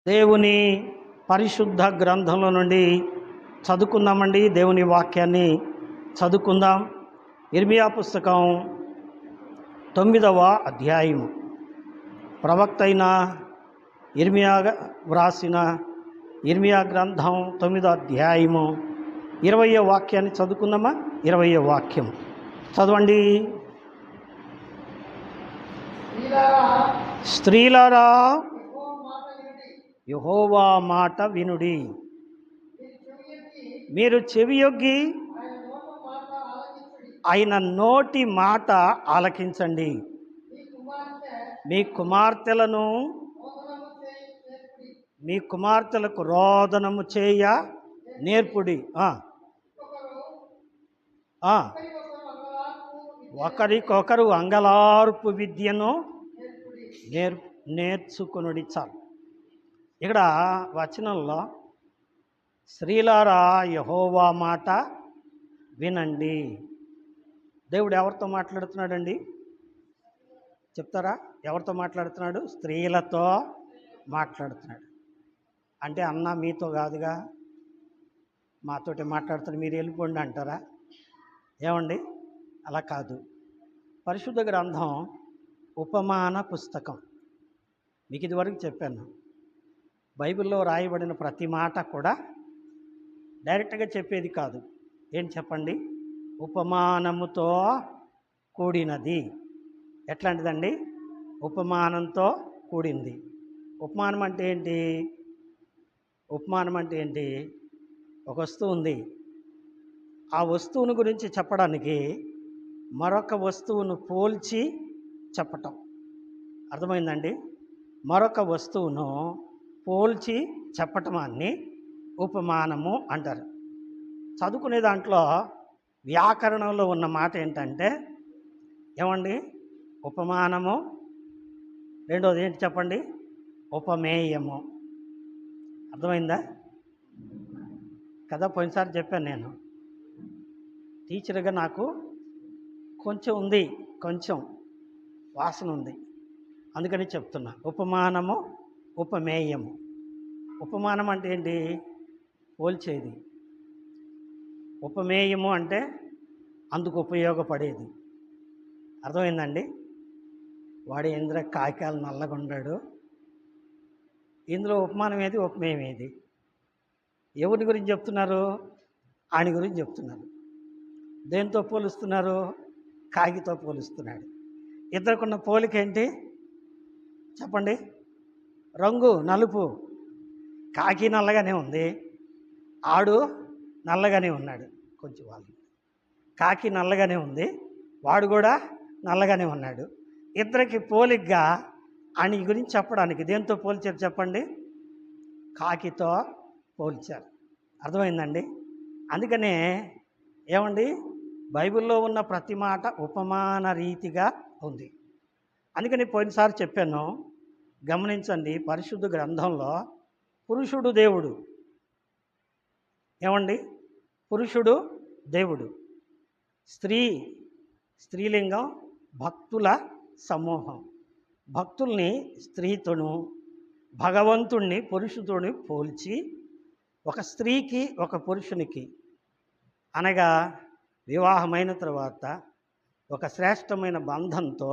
దేవుని పరిశుద్ధ గ్రంథంలో నుండి చదువుకుందామండి. దేవుని వాక్యాన్ని చదువుకుందాం. ఇర్మియా పుస్తకం 9వ అధ్యాయము. ప్రవక్త అయిన ఇర్మియా వ్రాసిన ఇర్మియా గ్రంథం 9వ అధ్యాయము 20వ వాక్యాన్ని చదువుకుందామా. 20వ వాక్యం చదవండి. స్త్రీలారా, యెహోవా మాట వినుడి. మీరు చెవియొగ్గి ఆయన నోటి మాట ఆలకించండి. మీ కుమార్తెలకు రోదనము చేయ నేర్పుడి. ఒకరికొకరు అంగలార్పు విద్యను నేర్చుకునుడి. చాలు. ఇక్కడ వచనంలో స్త్రీలారా, యెహోవా మాట వినండి. దేవుడు ఎవరితో మాట్లాడుతున్నాడండి? చెప్తారా? ఎవరితో మాట్లాడుతున్నాడు? స్త్రీలతో మాట్లాడుతున్నాడు. అంటే అన్న మీతో కాదుగా, మాతోటి మాట్లాడుతున్నాడు, మీరు వెళ్ళిపోండి అంటారా? ఏమండి, అలా కాదు. పరిశుద్ధ గ్రంథం ఉపమాన పుస్తకం. మీకు ఇదివరకు చెప్పాను, బైబిల్లో రాయబడిన ప్రతి మాట కూడా డైరెక్ట్గా చెప్పేది కాదు. ఏం చెప్పండి? ఉపమానముతో కూడినది. ఎట్లాంటిదండి? ఉపమానంతో కూడింది. ఉపమానం అంటే ఏంటి? ఉపమానం అంటే ఏంటి? ఒక వస్తువు ఉంది, ఆ వస్తువుని గురించి చెప్పడానికి మరొక వస్తువును పోల్చి చెప్పటం. అర్థమైందండి? మరొక వస్తువును పోల్చి చెప్పటమాన్ని ఉపమానము అంటారు. చదువుకునే దాంట్లో వ్యాకరణంలో ఉన్న మాట ఏంటంటే, ఏమండి, ఉపమానము. రెండోది ఏంటి చెప్పండి? ఉపమేయము. అర్థమైందా కదా? పోయినసారి చెప్పాను నేను, టీచర్గా నాకు కొంచెం ఉంది, కొంచెం వాసన ఉంది, అందుకని చెప్తున్నా. ఉపమానము, ఉపమేయము. ఉపమానం అంటే ఏంటి? పోల్చేది. ఉపమేయము అంటే అందుకు ఉపయోగపడేది. అర్థమైందండి? వాడు ఇంద్ర కాకాలు నల్లగొండాడు. ఇందులో ఉపమానం ఏది, ఉపమేయం ఏది? ఎవరి గురించి చెప్తున్నారు? ఆయన గురించి చెప్తున్నారు. దేంతో పోలుస్తున్నారు? కాకితో పోలుస్తున్నాడు. ఇద్దరుకున్న పోలిక ఏంటి చెప్పండి? రంగు నలుపు. కాకి నల్లగానే ఉంది, ఆడు నల్లగానే ఉన్నాడు. కొంచెం వాళ్ళు కాకి నల్లగానే ఉంది, వాడు కూడా నల్లగానే ఉన్నాడు. ఇద్దరికి పోలికగా ఆయన గురించి చెప్పడానికి దేంతో పోల్చారు చెప్పండి? కాకితో పోల్చారు. అర్థమైందండి? అందుకనే ఏమండి, బైబిల్లో ఉన్న ప్రతి మాట ఉపమాన రీతిగా ఉంది. అందుకని పోయినసారి చెప్పాను, గమనించండి. పరిశుద్ధ గ్రంథంలో పురుషుడు దేవుడు. ఏమండి? పురుషుడు దేవుడు, స్త్రీలింగం, భక్తుల సమూహం. భక్తుల్ని స్త్రీతోను, భగవంతుణ్ణి పురుషుడిని పోల్చి, ఒక స్త్రీకి ఒక పురుషునికి అనగా వివాహమైన తర్వాత ఒక శ్రేష్టమైన బంధంతో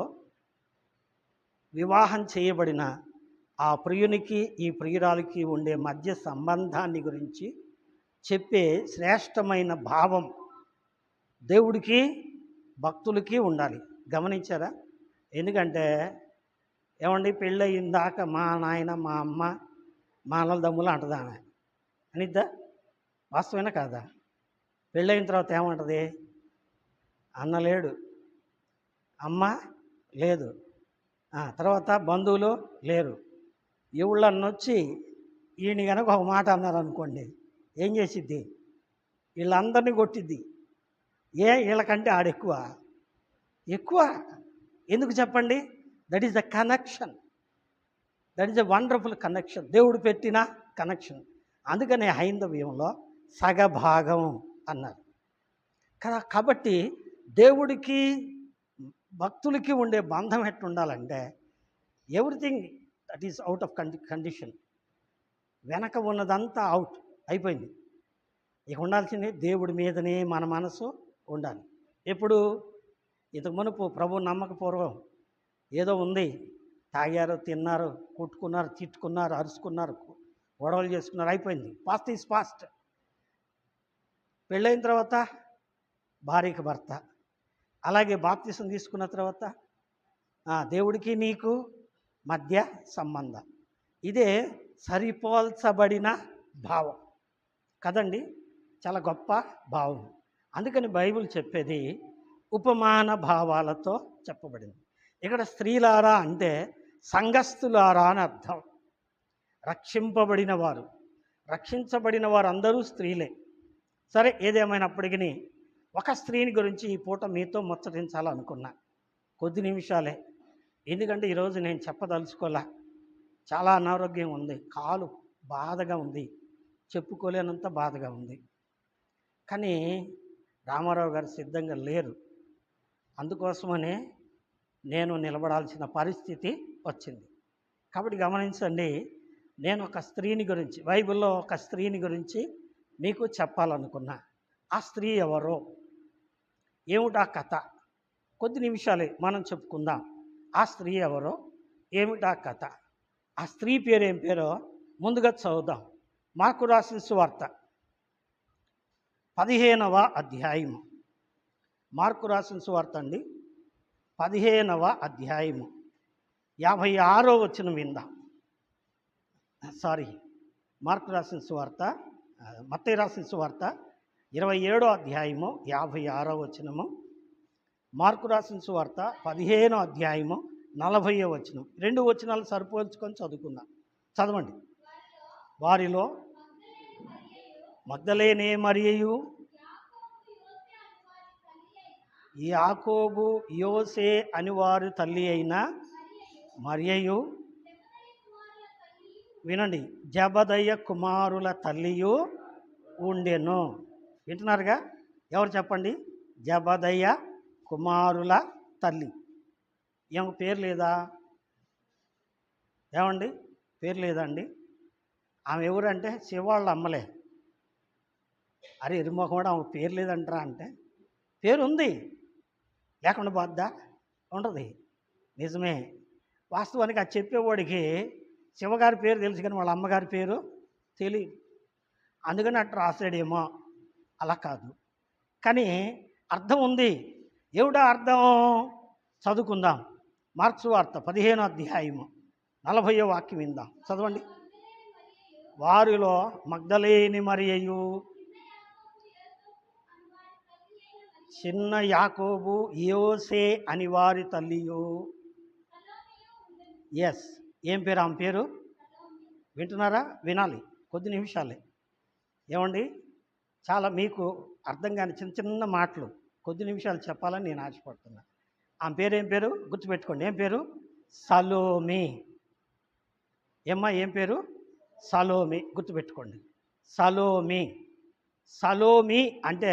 వివాహం చేయబడిన ఆ ప్రియునికి ఈ ప్రియురాలికి ఉండే మధ్య సంబంధాన్ని గురించి చెప్పే శ్రేష్టమైన భావం దేవుడికి భక్తులకి ఉండాలి. గమనించారా? ఎందుకంటే ఏమండి, పెళ్ళయిందాక మా నాయన, మా అమ్మ, మా అన్నల దమ్ములు అంటదా అనిద్దా? వాస్తవమైన కాదా? పెళ్ళయిన తర్వాత ఏమంటుంది? అన్న లేడు, అమ్మ లేదు, తర్వాత బంధువులు లేరు. ఎవళ్ళన్నొచ్చి ఈయన కనుక ఒక మాట అన్నారనుకోండి, ఏం చేసిద్ది? వీళ్ళందరినీ కొట్టిద్ది. వీళ్ళకంటే ఆడెక్కువ. ఎందుకు చెప్పండి? That is the connection. That is the wonderful connection, దేవుడు పెట్టిన కనెక్షన్. అందుకనే హైందవ్యంలో సగభాగం అన్నారు కదా. కాబట్టి దేవుడికి భక్తులకి ఉండే బంధం ఎట్లుండాలంటే, everything that is out of condition. వెనక ఉన్నదంతా అవుట్ అయిపోయింది. ఇక ఉండాల్సింది దేవుడి మీదనే మన మనసు ఉండాలి. ఎప్పుడు ఇంతకు మునుపు ప్రభు నమ్మకపూర్వం ఏదో ఉంది, తాగారు, తిన్నారు, కొట్టుకున్నారు, తిట్టుకున్నారు, అరుచుకున్నారు, గొడవలు చేసుకున్నారు, అయిపోయింది. Past is past. పెళ్ళైన తర్వాత భార్యకి భర్త, అలాగే బాప్తిసం తీసుకున్న తర్వాత దేవుడికి నీకు మధ్య సంబంధం. ఇదే సరిపోల్చబడిన భావం కదండి, చాలా గొప్ప భావం. అందుకని బైబిల్ చెప్పేది ఉపమాన భావాలతో చెప్పబడింది. ఇక్కడ స్త్రీలారా అంటే సంఘస్థులారా అని అర్థం. రక్షింపబడిన వారు, రక్షించబడిన వారు అందరూ స్త్రీలే. సరే, ఏదేమైనప్పటికీ ఒక స్త్రీని గురించి ఈ పూట మీతో ముచ్చటించాలనుకున్నా. కొద్ది నిమిషాలే, ఎందుకంటే ఈరోజు నేను చెప్పదలుచుకోలే. చాలా అనారోగ్యం ఉంది, కాలు బాధగా ఉంది, చెప్పుకోలేనంత బాధగా ఉంది. కానీ రామారావు గారు సిద్ధంగా లేరు, అందుకోసమనే నేను నిలబడాల్సిన పరిస్థితి వచ్చింది. కాబట్టి గమనించండి, నేను ఒక స్త్రీని గురించి, బైబిల్లో ఒక స్త్రీని గురించి మీకు చెప్పాలనుకున్నా. ఆ స్త్రీ ఎవరో, ఏమిటా కథ, కొద్ది నిమిషాలే మనం చెప్పుకుందాం. ఆ స్త్రీ ఎవరో, ఏమిటా కథ, ఆ స్త్రీ పేరు ఏం పేరో ముందుగా చదువుదాం. మార్కు రాసిన సువార్త 15వ అధ్యాయము. మార్కు రాసిన సువార్త అండి, 15వ అధ్యాయము 56వ వచనం విందాం. మార్కు రాసిన సువార్త, మత్తయి రాసిన సువార్త 27వ అధ్యాయము 56వ వచనము, మార్కు రాసిన సువార్త 15వ అధ్యాయము 40వ వచనం. 2 వచనాలు సరిపోల్చుకొని చదువుకుందాం. చదవండి. వారిలో మగ్దలేనే మరియయు, యాకోబు, యోసే అని వారి తల్లి అయిన మరియయు, వినండి, జబదయ్య కుమారుల తల్లియు ఉండెను. వింటున్నారుగా? ఎవరు చెప్పండి? జబదయ్య కుమారుల తల్లి. ఏమో పేరు లేదా? ఏమండి పేరు లేదా అండి? ఆమె ఎవరంటే శివాళ్ళ అమ్మలే. అరే ఎరుమొఖం కూడా ఆమె పేరు లేదంటారా అంటే, పేరు ఉంది, లేకుండా పోద్దా? ఉండదు. నిజమే. వాస్తవానికి అది చెప్పేవాడికి శివగారి పేరు తెలుసు కానీ వాళ్ళ అమ్మగారి పేరు తెలియదు. అందుకని అట్లా రాసాడేమో. అలా కాదు, కానీ అర్థం ఉంది. ఏమిటా అర్థం? చదువుకుందాం. మార్క్స్ వార్త 15వ అధ్యాయము 40వ వాక్యం విందాం. చదవండి. వారిలో మగ్దలేని మరియయు, చిన్న యాకోబు, యోసే అని వారి తల్లియు. ఎస్, ఏం పేరు ఆమె పేరు? వింటున్నారా? వినాలి, కొద్ది నిమిషాలే. ఏమండి, చాలా మీకు అర్థం కాని చిన్న చిన్న మాటలు కొద్ది నిమిషాలు చెప్పాలని నేను ఆశపడుతున్నా. ఆమె పేరు ఏం పేరు? గుర్తుపెట్టుకోండి. ఏం పేరు? సలోమి. ఏమ్మా ఏం పేరు? సలోమి. గుర్తుపెట్టుకోండి, సలోమి. సలోమి అంటే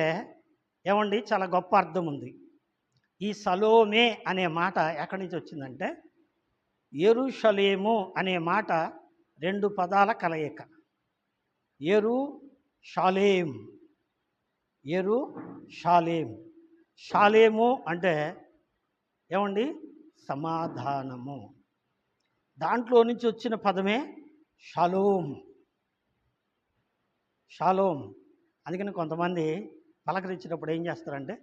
ఏమండి చాలా గొప్ప అర్థం ఉంది. ఈ సలోమే అనే మాట ఎక్కడి నుంచి వచ్చిందంటే, యెరూషలేము అనే మాట 2 పదాల కలయిక. యెరూషలేం, యెరూషలేం. షాలేము అంటే ఏమండి? సమాధానము. దాంట్లో నుంచి వచ్చిన పదమే షలోం. షాలోం. అందుకని కొంతమంది పలకరించినప్పుడు ఏం చేస్తారంటే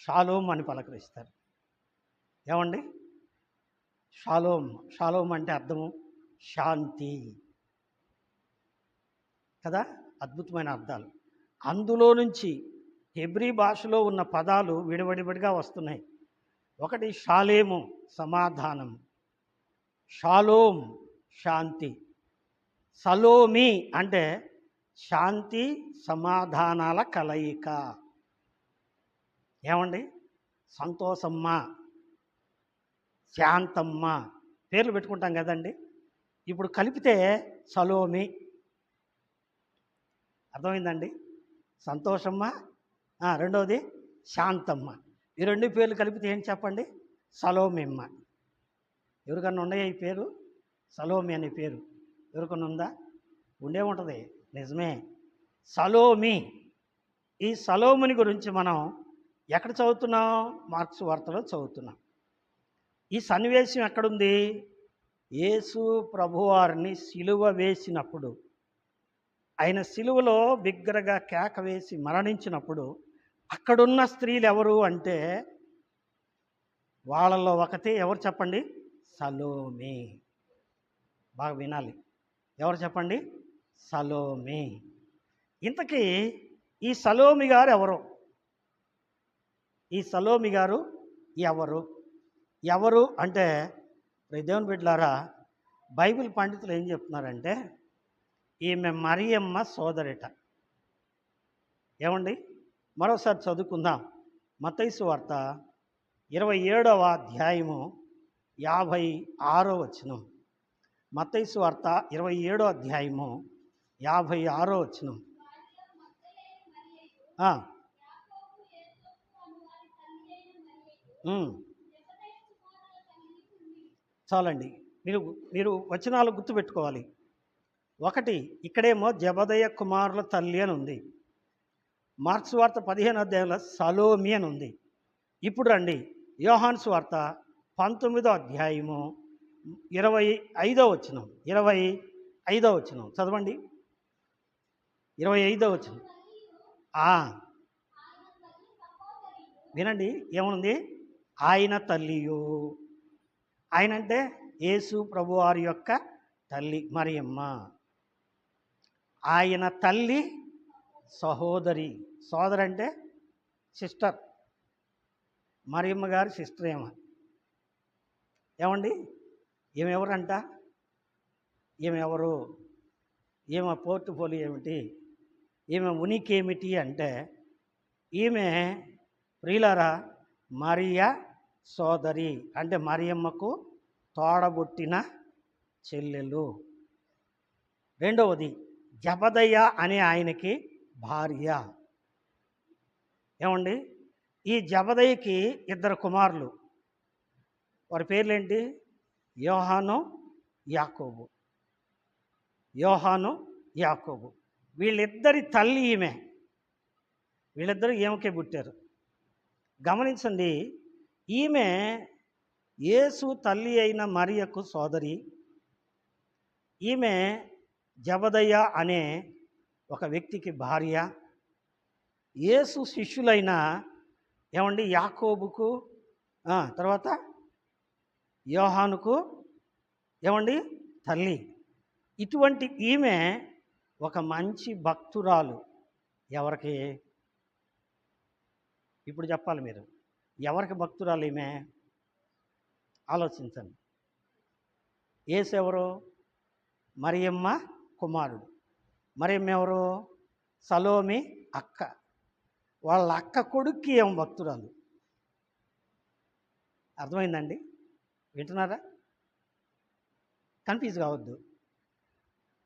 షాలోం అని పలకరిస్తారు. ఏమండి? షాలోం. షాలోం అంటే అర్థము శాంతి కదా. అద్భుతమైన అర్థాలు. అందులో నుంచి హెబ్రీ భాషలో ఉన్న పదాలు విడివిడిగా వస్తున్నాయి. ఒకటి షాలేము, సమాధానం. షాలోం, శాంతి. సలోమి అంటే శాంతి సమాధానాల కలయిక. ఏమండి? సంతోషమ్మ, శాంతమ్మ పేర్లు పెట్టుకుంటాం కదండి. ఇప్పుడు కలిపితే సలోమి. అర్థమైందండి? సంతోషమ్మ, రెండవది శాంతమ్మ. ఈ 2 పేర్లు కలిపితే ఏం చెప్పండి? సలోమిమ్మ. ఎవరికన్నా ఉన్నాయా ఈ పేరు? సలోమి అనే పేరు ఎవరికన్నా ఉందా? ఉండే ఉంటుంది. నిజమే. సలోమి. ఈ సలోముని గురించి మనం ఎక్కడ చదువుతున్నాం? మార్క్స్ వార్తలో చదువుతున్నాం. ఈ సన్నివేశం ఎక్కడుంది? యేసు ప్రభువారిని సిలువ వేసినప్పుడు, ఆయన సిలువలో బిగ్గరగా కేక వేసి మరణించినప్పుడు అక్కడున్న స్త్రీలు ఎవరు అంటే, వాళ్ళలో ఒకటి ఎవరు చెప్పండి? సలోమి. బాగా వినాలి. ఎవరు చెప్పండి? సలోమి. ఇంతకీ ఈ సలోమి గారు ఎవరు? ఈ సలోమి గారు ఎవరు? ఎవరు అంటే, దేవుని బిడ్డలారా, బైబిల్ పండితులు ఏం చెప్తున్నారంటే, ఈమె మరియమ్మ సోదరిట. ఏమండి? మరోసారి చదువుకుందాం. మత్తయి సువార్త 27వ అధ్యాయము 56వ వచనం. మత్తయి సువార్త 27వ అధ్యాయము 56వ వచనం. చాలండి. మీరు వచనాలు గుర్తుపెట్టుకోవాలి. ఒకటి, ఇక్కడేమో జబదయ కుమారుల తల్లి అని ఉంది. మార్క్స్ వార్త 15వ అధ్యాయంలో సలోమి అని ఉంది. ఇప్పుడు రండి, యోహాను సువార్త 19వ అధ్యాయము 25వ వచనం. 25వ వచనం చదవండి. 25వ వచనం. వినండి, ఏముంది? ఆయన తల్లియు. ఆయన అంటే యేసు ప్రభువారి యొక్క తల్లి మరియమ్మ. ఆయన తల్లి సహోదరి. సోదరు అంటే సిస్టర్. మరియమ్మ గారి సిస్టర్ ఏమండి? ఈమెవరంట? ఈమెవరు? ఈమె పోర్ట్ఫోలియో ఏమిటి? ఈమె ఉనికి ఏమిటి అంటే, ఈమె ప్రియులారా మరియా సోదరి, అంటే మరియమ్మకు తోడబుట్టిన చెల్లెలు. రెండవది, జబదయ్య అనే ఆయనకి భార్య. ఏమండి? ఈ జబదయ్యకి 2 కుమారులు. వారి పేర్లేంటి? యోహాను, యాకోబు. యోహాను, యాకోబు. వీళ్ళిద్దరి తల్లి ఈమె. వీళ్ళిద్దరూ ఈమెకే పుట్టారు. గమనించండి, ఈమె యేసు తల్లి అయిన మరియకు సోదరి. ఈమె జబదయ్య అనే ఒక వ్యక్తికి భార్య. యేసు శిష్యులైన ఏమండి యాకోబుకు, తర్వాత యోహానుకు ఏమండి తల్లి. ఇటువంటి ఈమె ఒక మంచి భక్తురాలు. ఎవరికి? ఇప్పుడు చెప్పాలి మీరు. ఎవరికి భక్తురాలు ఈమె? ఆలోచించండి. యేసు ఎవరు? మరియమ్మ కుమారుడు. మరియమ్మ ఎవరు? సలోమి అక్క. వాళ్ళ అక్క కొడుక్కి ఏం భక్తురాలు. అర్థమైందండి? వింటున్నారా? కన్ఫ్యూజ్ కావద్దు.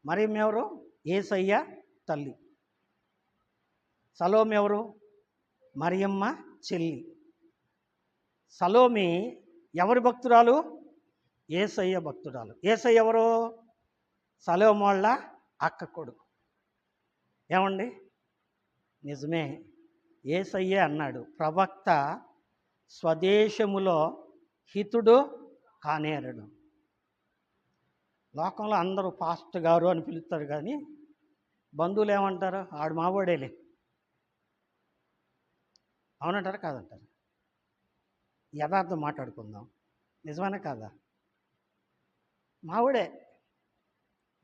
మరియమ్మ ఎవరు? యేసయ్య తల్లి. సలోమి ఎవరు? మరియమ్మ చెల్లి. సలోమి ఎవరి భక్తురాలు? యేసయ్య భక్తురాలు. యేసయ్య ఎవరు? సలోమి వాళ్ళ అక్క కొడుకు. ఏమండి? నిజమే. యేసయ్యే అన్నాడు, ప్రవక్త స్వదేశములో హితుడు కానేరడు. లోకంలో అందరూ పాస్టర్ గారు అని పిలుస్తారు, కానీ బంధువులు ఏమంటారు? ఆడు మావాడేలే. అవునంటారా కాదంటారు? యథార్థం మాట్లాడుకుందాం. నిజమేనా కాదా? మావాడే.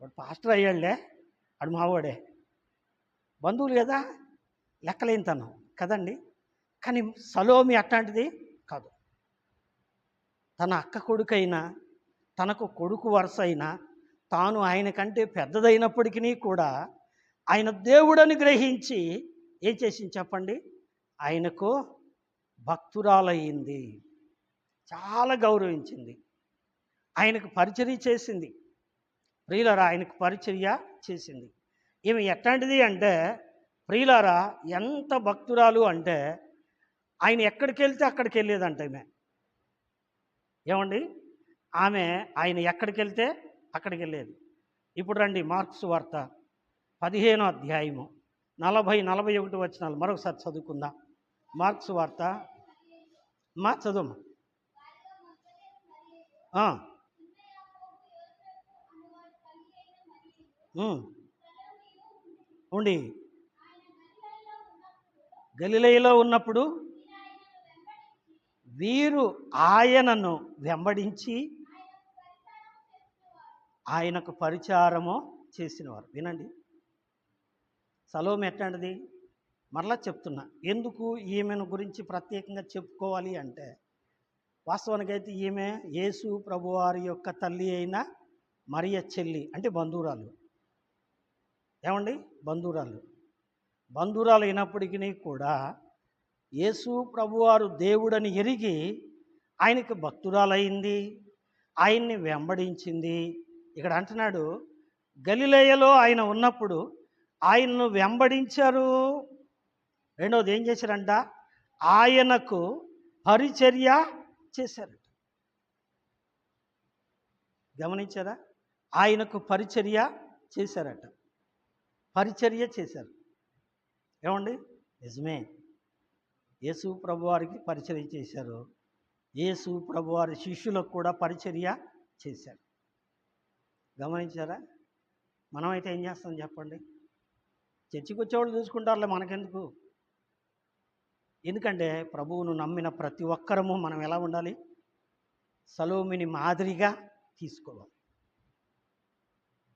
వాడు పాస్టర్ అయ్యాడులే, ఆడు మావాడే. బంధువులు కదా, లెక్కలేనితనం కదండి. కానీ సలోమి అట్లాంటిది కాదు. తన అక్క కొడుకైనా, తనకు కొడుకు వరుస అయినా, తాను ఆయన కంటే పెద్దదైనప్పటికీ కూడా ఆయన దేవుడని గ్రహించి ఏం చేసింది చెప్పండి? ఆయనకు భక్తురాలయ్యింది. చాలా గౌరవించింది. ఆయనకు పరిచర్య చేసింది. ప్రియులారా, ఆయనకు పరిచర్య చేసింది. ఈమె ఎట్లాంటిది అంటే, ప్రియులారా, ఎంత భక్తురాలు అంటే, ఆయన ఎక్కడికి వెళ్తే అక్కడికి వెళ్ళేదంట ఈమె. ఏమండి? ఆయన ఎక్కడికి వెళ్తే అక్కడికి వెళ్ళేది. ఇప్పుడు రండి మార్క్స్ వార్త 15వ అధ్యాయము 40-41 వచనాలు మరొకసారి చదువుకుందాం. మార్క్స్ వార్త చదువు. ఉండి గలిలయలో ఉన్నప్పుడు వీరు ఆయనను వెంబడించి ఆయనకు పరిచారము చేసినవారు. వినండి, సలోమి ఎట్లాంటిది? మరలా చెప్తున్నా, ఎందుకు ఈమెను గురించి ప్రత్యేకంగా చెప్పుకోవాలి అంటే, వాస్తవానికైతే ఈమె యేసు ప్రభువారి యొక్క తల్లి అయిన మరియ చెల్లి, అంటే బంధువురాలు. ఏమండి, బంధువురాలు అయినప్పటికీ కూడా యేసు ప్రభువారు దేవుడని ఎరిగి ఆయనకు భక్తురాలైంది, ఆయన్ని వెంబడించింది. ఇక్కడ అంటున్నాడు, గలిలయలో ఆయన ఉన్నప్పుడు ఆయన్ను వెంబడించారు. రెండవది ఏం చేశారంట? ఆయనకు పరిచర్య చేశారట. గమనించారా? ఆయనకు పరిచర్య చేశారట. పరిచర్య చేశారు. ఏమండి, నిజమే, యేసు ప్రభువారికి పరిచర్య చేశారు. యేసు ప్రభువారి శిష్యులకు కూడా పరిచర్య చేశారు. గమనించారా? మనమైతే ఏం చేస్తాం చెప్పండి? చర్చికి వచ్చేవాళ్ళు చూసుకుంటారులే, మనకెందుకు? ఎందుకంటే ప్రభువును నమ్మిన ప్రతి ఒక్కరము మనం ఎలా ఉండాలి? సలోమిని మాదిరిగా తీసుకోవాలి.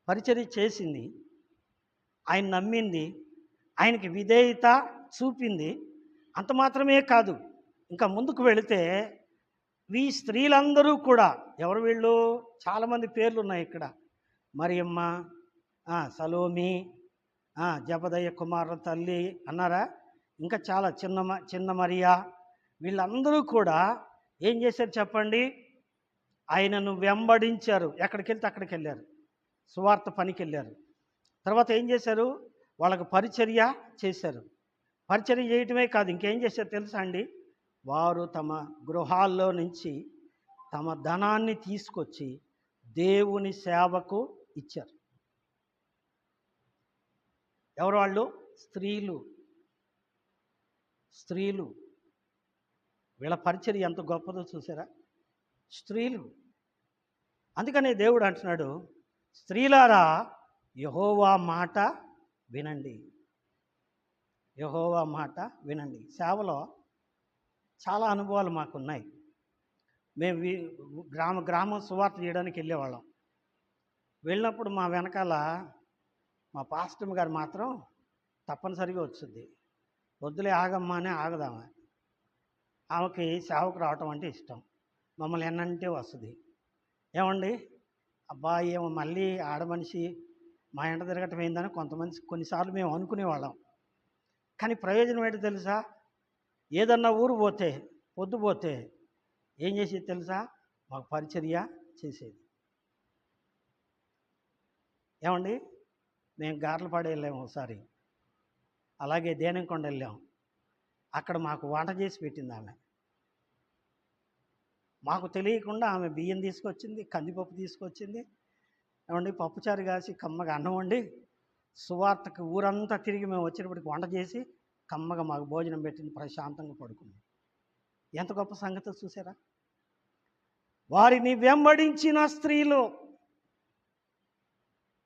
పరిచర్య చేసింది, ఆయన నమ్మింది, ఆయనకి విధేయత చూపింది. అంత మాత్రమే కాదు, ఇంకా ముందుకు వెళితే ఈ స్త్రీలందరూ కూడా, ఎవరు వీళ్ళు? చాలామంది పేర్లు ఉన్నాయి ఇక్కడ. మరియమ్మ, సలోమి, జబదయ్య కుమారుల తల్లి అన్నారా, ఇంకా చాలా చిన్న మరియా, వీళ్ళందరూ కూడా ఏం చేశారు చెప్పండి? ఆయనను వెంబడించారు. ఎక్కడికి వెళ్తే అక్కడికి వెళ్ళారు, సువార్త పనికి వెళ్ళారు. తర్వాత ఏం చేశారు? వాళ్ళకు పరిచర్య చేశారు. పరిచర్య చేయటమే కాదు, ఇంకేం చేశారు తెలుసా అండి? వారు తమ గృహాల్లో నుంచి తమ ధనాన్ని తీసుకొచ్చి దేవుని సేవకు ఇచ్చారు. ఎవరు వాళ్ళు? స్త్రీలు. వీళ్ళ పరిచర్య ఎంత గొప్పదో చూసారా? స్త్రీలు. అందుకనే దేవుడు అంటున్నాడు, స్త్రీలారా యెహోవా మాట వినండి. యెహోవా మాట వినండి. సేవలో చాలా అనుభవాలు మాకున్నాయి. మేము గ్రామం సువార్త చేయడానికి వెళ్ళేవాళ్ళం. వెళ్ళినప్పుడు మా వెనకాల మా పాస్టర్ గారు మాత్రం తప్పనిసరిగా వచ్చింది. వద్దులే ఆగమ్మా అని ఆగదామా. ఆమెకి సేవకు రావటం అంటే ఇష్టం, మమ్మల్ని ఎన్నంటే వస్తుంది. ఏమండి, అబ్బా ఏమో మళ్ళీ ఆడమనిషి మా ఎంట తిరగటం ఏందని కొన్నిసార్లు మేము అనుకునేవాళ్ళం. కానీ ప్రయోజనం ఏంటో తెలుసా? ఏదన్నా ఊరు పోతే పొద్దుపోతే ఏం చేసేది తెలుసా? మాకు పరిచర్య చేసేది. ఏమండి, మేము గార్లపాడు వెళ్ళాము ఒకసారి, అలాగే దేనంకొండ వెళ్ళాం. అక్కడ మాకు వంట చేసి పెట్టింది ఆమె. మాకు తెలియకుండా ఆమె బియ్యం తీసుకొచ్చింది, కందిపప్పు తీసుకొచ్చింది. ఏమండి, పప్పుచారు కాసి కమ్మగా అన్నం వండి, సువార్తకు ఊరంతా తిరిగి మేము వచ్చినప్పటికి వంట చేసి కమ్మగా మాకు భోజనం పెట్టింది. ప్రశాంతంగా పడుకుంది. ఎంత గొప్ప సంగతి చూసారా? వారిని వెంబడించిన స్త్రీలు.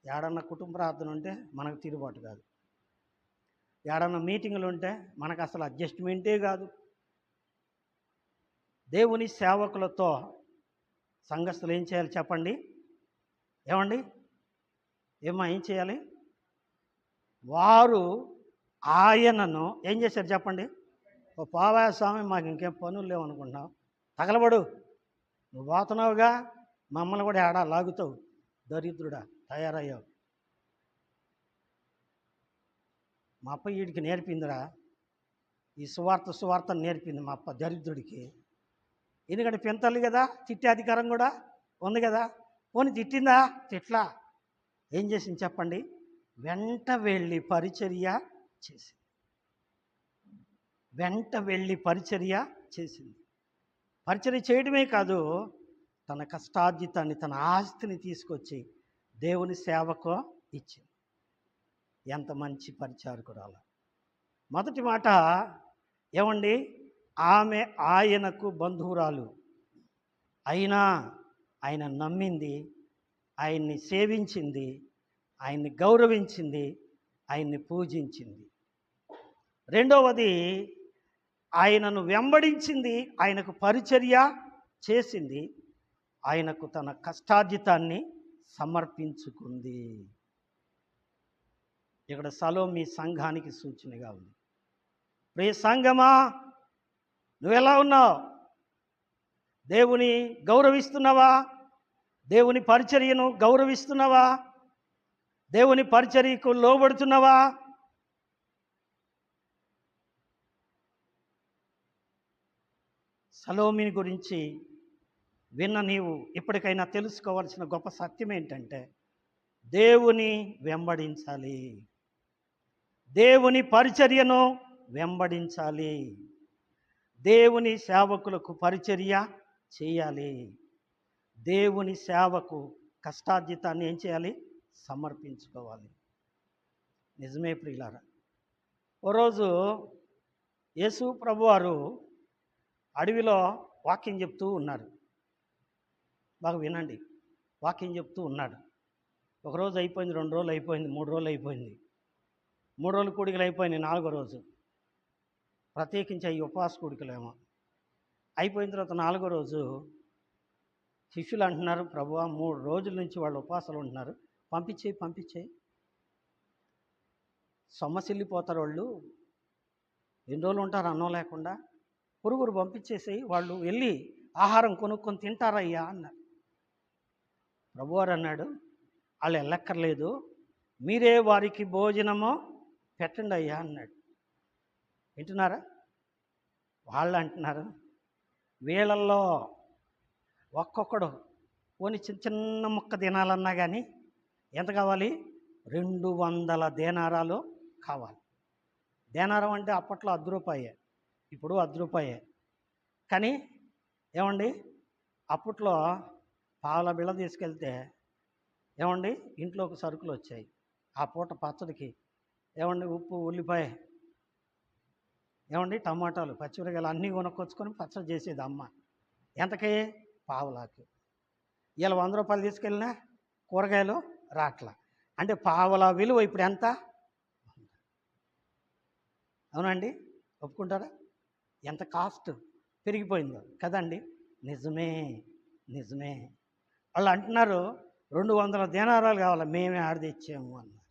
ఏడన్నా కుటుంబ ప్రార్థన ఉంటే మనకు తిరుగుబాటు కాదు, ఏడన్నా మీటింగులు ఉంటే మనకు అసలు అడ్జస్ట్మెంటే కాదు. దేవుని సేవకులతో సంఘస్థులు ఏం చేయాలి చెప్పండి? ఏమండి, ఏం చేయాలి? వారు ఆయనను ఏం చేశారు చెప్పండి? ఓ పావా స్వామి, మాకు ఇంకేం పనులు లేవు అనుకుంటున్నావు, తగలబడు, నువ్వు పోతున్నావుగా, మమ్మల్ని కూడా ఏడా లాగుతావు, దరిద్రుడా తయారయ్యావు. మా అప్ప వీడికి నేర్పిందిరా, ఈ సువార్త నేర్పింది మా అప్ప దరిద్రుడికి. ఎందుకంటే పెంతల్లి కదా, తిట్టే అధికారం కూడా ఉంది కదా. పోనీ తిట్టిందా? తిట్లా. ఏం చేసింది చెప్పండి? వెంట వెళ్ళి పరిచర్య చేసింది. పరిచర్య చేయడమే కాదు, తన కష్టార్జితాన్ని, తన ఆస్తిని తీసుకొచ్చి దేవుని సేవకు ఇచ్చింది. ఎంత మంచి పరిచారకురాలు. మొదటి మాట ఏమండి, ఆమె ఆయనకు బంధువురాలు అయినా ఆయన నమ్మింది, ఆయన్ని సేవించింది, ఆయన్ని గౌరవించింది, ఆయన్ని పూజించింది. రెండవది, ఆయనను వెంబడించింది, ఆయనకు పరిచర్య చేసింది, ఆయనకు తన కష్టార్జితాన్ని సమర్పించుకుంది. ఇక్కడ సలోమి సంఘానికి సూచనగా ఉంది. ప్రియ సంఘమా, నువ్వెలా ఉన్నావు? దేవుని గౌరవిస్తున్నావా? దేవుని పరిచర్యను గౌరవిస్తున్నావా? దేవుని పరిచర్యకు లోబడుతున్నావా? సలోమిని గురించి విన్న నీవు ఇప్పటికైనా తెలుసుకోవాల్సిన గొప్ప సత్యం ఏంటంటే, దేవుని వెంబడించాలి, దేవుని పరిచర్యను వెంబడించాలి, దేవుని సేవకులకు పరిచర్య చేయాలి, దేవుని సేవకు కష్టార్జితాన్ని ఏం చేయాలి? సమర్పించుకోవాలి. నిజమే ప్రియులారా. ఓ రోజు యేసు ప్రభువారు అడవిలో వాక్యం చెప్తూ ఉన్నారు. బాగా వినండి. వాక్యం చెప్తూ ఉన్నాడు. ఒకరోజు అయిపోయింది, 2 రోజులు అయిపోయింది, 3 రోజులు అయిపోయింది, 3 రోజులు కూడికలు అయిపోయింది, 4వ రోజు ప్రత్యేకించి అవి ఉపవాస కూడికలేమో అయిపోయిన తర్వాత 4వ రోజు శిష్యులు అంటున్నారు, ప్రభువా 3 రోజుల నుంచి వాళ్ళు ఉపవాసాలు ఉంటున్నారు, పంపించేయి. సొమ్మసిల్లిపోతారు వాళ్ళు, ఎన్ని రోజులు ఉంటారు అన్నం లేకుండా, పురుగురు పంపించేసేయి, వాళ్ళు వెళ్ళి ఆహారం కొనుక్కొని తింటారయ్యా అన్నారు. ప్రభువారు అన్నాడు, వాళ్ళు వెళ్ళక్కర్లేదు, మీరే వారికి భోజనము పెట్టండి అయ్యా అన్నాడు. వింటున్నారా? వాళ్ళు అంటున్నారు, వీళ్ళల్లో ఒక్కొక్కడు పోనీ చిన్న ముక్క తినాలన్నా కానీ ఎంత కావాలి? 200 దేనారాలు కావాలి. దేనారం అంటే అప్పట్లో ₹10, ఇప్పుడు ₹10. కానీ ఏమండి, అప్పట్లో పావుల బిళ్ళ తీసుకెళ్తే ఏమండి ఇంట్లోకి సరుకులు వచ్చాయి. ఆ పూట పచ్చడికి ఏమండి ఉప్పు, ఉల్లిపాయ, ఏమండి టమాటాలు, పచ్చిమిరకాయలు అన్నీ కొనుక్కొచ్చుకొని పచ్చడి చేసేది అమ్మ. ఎంతకి? పావులాకి. ఇలా ₹100 తీసుకెళ్ళినా కూరగాయలు రాట్ల. అంటే పావలా విలువ ఇప్పుడు ఎంత? అవునండి, ఒప్పుకుంటారా? ఎంత కాస్ట్ పెరిగిపోయిందో కదండి. నిజమే. వాళ్ళు అంటున్నారు 200 దేనారాలు కావాలి, మేమే ఆడ తెచ్చాము అన్నారు.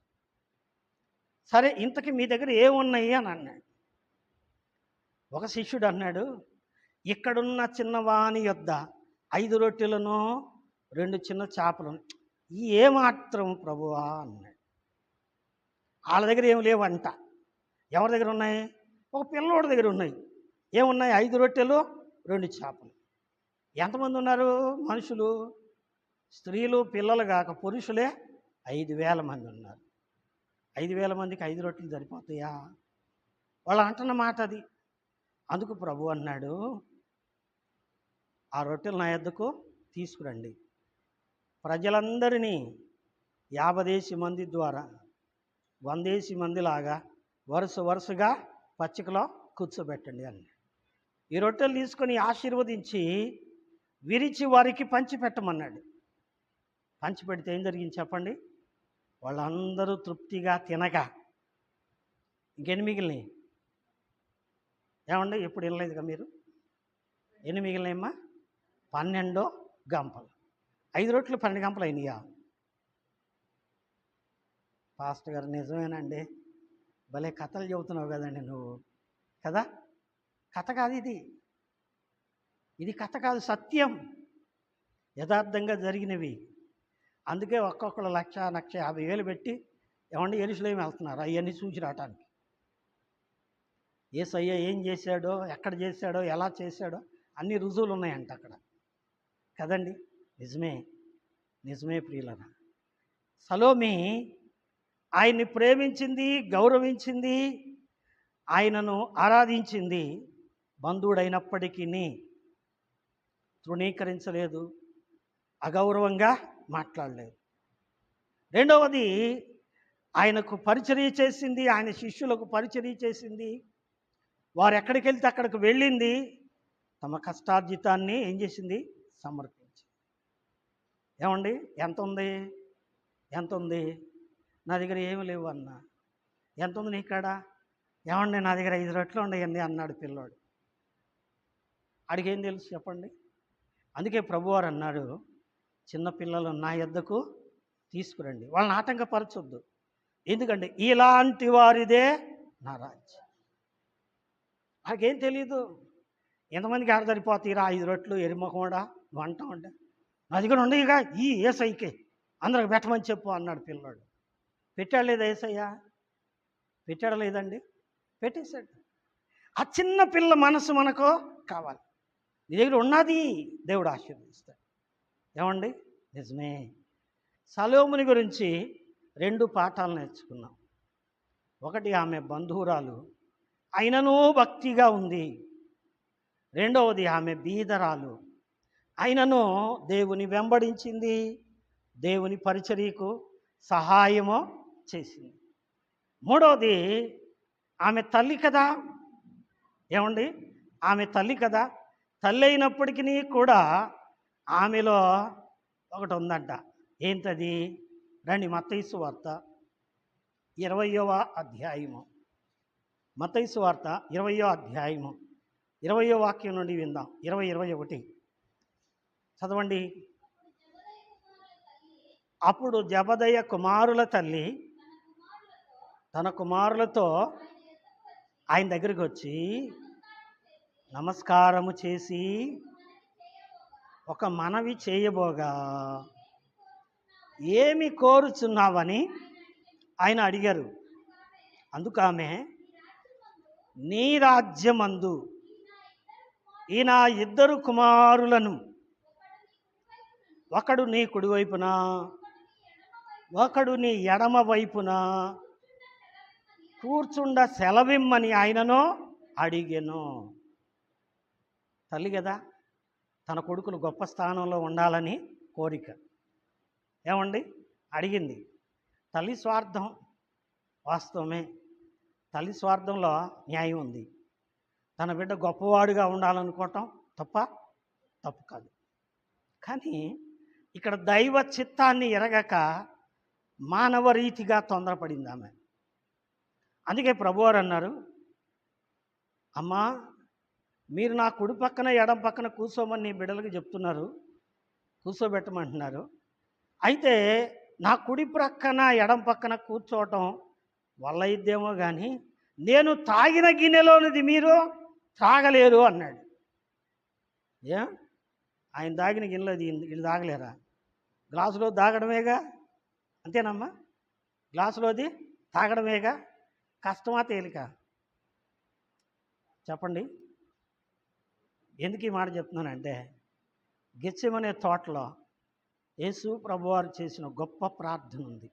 సరే, ఇంతకీ మీ దగ్గర ఏమున్నాయి అని అన్నాడు. ఒక శిష్యుడు అన్నాడు, ఇక్కడున్న చిన్నవాని యొద్ద 5 రొట్టెలను 2 చిన్న చేపలను, ఏమాత్రం ప్రభువా అన్నాడు. వాళ్ళ దగ్గర ఏమి లేవంట. ఎవరి దగ్గర ఉన్నాయి? ఒక పిల్లోడి దగ్గర ఉన్నాయి. ఏమున్నాయి? 5 రొట్టెలు 2 చేపలు. ఎంతమంది ఉన్నారు మనుషులు? స్త్రీలు పిల్లలు కాక పురుషులే 5,000 మంది ఉన్నారు. 5,000 మందికి 5 రొట్టెలు సరిపోతాయా? వాళ్ళు అంటున్న మాట అది. అందుకు ప్రభు అన్నాడు, ఆ రొట్టెలు నా యొద్దకు తీసుకురండి, ప్రజలందరినీ 50 మంది ద్వారా 100 మందిలాగా వరుసగా పచ్చికలో కూర్చోబెట్టండి అన్నాడు. ఈ రొట్టెలు తీసుకొని ఆశీర్వదించి విరిచి వారికి పంచిపెట్టమన్నాడు. పంచిపెడితే ఏం జరిగింది చెప్పండి? వాళ్ళందరూ తృప్తిగా తినగా ఇంకెన్ని మిగిలినాయి? ఏమండి, ఎప్పుడు వినలేదుగా మీరు? ఎన్ని మిగిలినాయమ్మా? 12 గంపలు. 5 రొట్టెలు 12 గంపలు అయినాయా? పాస్టర్ గారు నిజమేనండి, భలే కథలు చెబుతున్నావు కదండి నువ్వు. కదా, కథ కాదు ఇది కథ కాదు, సత్యం, యథార్థంగా జరిగినవి. అందుకే ఒక్కొక్కరు 1,50,000 పెట్టి ఏమండి యెరూషలేము వెళ్తున్నారు అవన్నీ చూసి రావటానికి. యేసయ్య ఏం చేశాడో, ఎక్కడ చేశాడో, ఎలా చేశాడో అన్ని రుజువులు ఉన్నాయంట అక్కడ. కదండి, నిజమే ప్రియులరా. సలోమి ఆయన్ని ప్రేమించింది, గౌరవించింది, ఆయనను ఆరాధించింది. బంధువుడైనప్పటికీ తృణీకరించలేదు, అగౌరవంగా మాట్లాడలేదు. రెండవది ఆయనకు పరిచర్య చేసింది, ఆయన శిష్యులకు పరిచర్య చేసింది. వారు ఎక్కడికి వెళ్తే అక్కడికి వెళ్ళింది. తమ కష్టార్జితాన్ని ఏం చేసింది? సమర్పించింది. ఏమండి, ఎంత ఉంది? ఎంత ఉంది? నా దగ్గర ఏమి లేవు అన్న. ఎంత ఉంది నీకాడ? ఏమండి, నా దగ్గర 5 రొట్టెలు ఉన్నాయండి అన్నాడు పిల్లోడు. అడిగేం తెలుసు చెప్పండి? అందుకే ప్రభువారు అన్నాడు, చిన్నపిల్లలు నా యొద్దకు తీసుకురండి, వాళ్ళని ఆటంకపరచొద్దు. ఎందుకంటే ఇలాంటి వారిదే నా రాజ్యం. నాకేం తెలీదు, ఎంతమందికి ఆడదరిపోతాయిరా 5 రొట్టెలు ఎరిమొకమడా వంట ఉంటే, నా దగ్గర ఉండేగా ఈ ఏసైకే అందరికి పెట్టమని చెప్పు అన్నాడు పిల్లాడు. పెట్టాడు లేదా ఏసయ్యా? పెట్టాడు లేదండి? పెట్టేశాడు. ఆ చిన్న పిల్ల మనసు మనకు కావాలి. నీ దగ్గర ఉన్నది దేవుడు ఆశీర్వదిస్తాడు. ఏమండి, నిజమే. సలోముని గురించి 2 పాఠాలు నేర్చుకున్నాం. ఒకటి, ఆమె బంధువురాలు అయినను భక్తిగా ఉంది. రెండవది, ఆమె బీదరాలు అయినను దేవుని వెంబడించింది, దేవుని పరిచర్యకు సహాయము చేసింది. మూడవది, ఆమె తల్లి కదా. ఏమండి, ఆమె తల్లి కదా. తల్లి అయినప్పటికీ కూడా ఆమెలో ఒకటి ఉందంట. ఏంటది? రండి, మత్తయి సువార్త 20వ అధ్యాయము. మత్తయి సువార్త 20వ అధ్యాయము 20వ వాక్యం నుండి విందాం. 20-21 చదవండి. అప్పుడు జబదయ కుమారుల తల్లి తన కుమారులతో ఆయన దగ్గరికి వచ్చి నమస్కారము చేసి ఒక మనవి చేయబోగా, ఏమి కోరుచున్నావని ఆయన అడిగారు. అందుకు ఆమె, నీ రాజ్యమందు ఈ నా 2 కుమారులను ఒకడు నీ కుడివైపున ఒకడు నీ ఎడమ వైపున కూర్చుండ సెలవిమ్మని ఆయనను అడిగెను. తల్లి కదా, తన కొడుకులు గొప్ప స్థానంలో ఉండాలని కోరిక. ఏమండి, అడిగింది. తల్లి స్వార్థం వాస్తవమే. తల్లి స్వార్థంలో న్యాయం ఉంది. తన బిడ్డ గొప్పవాడుగా ఉండాలనుకోవటం తప్పు కాదు. కానీ ఇక్కడ దైవ చిత్తాన్ని ఎరగక మానవ రీతిగా తొందరపడింది ఆమె. అందుకే ప్రభువారు అన్నారు, అమ్మా, మీరు నా కుడి పక్కన ఎడం పక్కన కూర్చోమని నీ బిడ్డలకు చెప్తున్నారు, కూర్చోబెట్టమంటున్నారు. అయితే నా కుడి ప్రక్కన ఎడం పక్కన కూర్చోవటం వల్ల ఇద్దేమో కానీ నేను తాగిన గిన్నెలోనిది మీరు తాగలేరు అన్నాడు. ఆయన తాగిన గిన్నెలోది వీళ్ళు తాగలేరా? గ్లాసులో తాగడమేగా, అంతేనమ్మా? గ్లాసులోది తాగడమేగా. కష్టమా తేలిక చెప్పండి? ఎందుకు ఈ మాట చెప్తున్నానంటే, గెత్సెమనే తోటలో యేసు ప్రభువారు చేసిన గొప్ప ప్రార్థన ఉంది.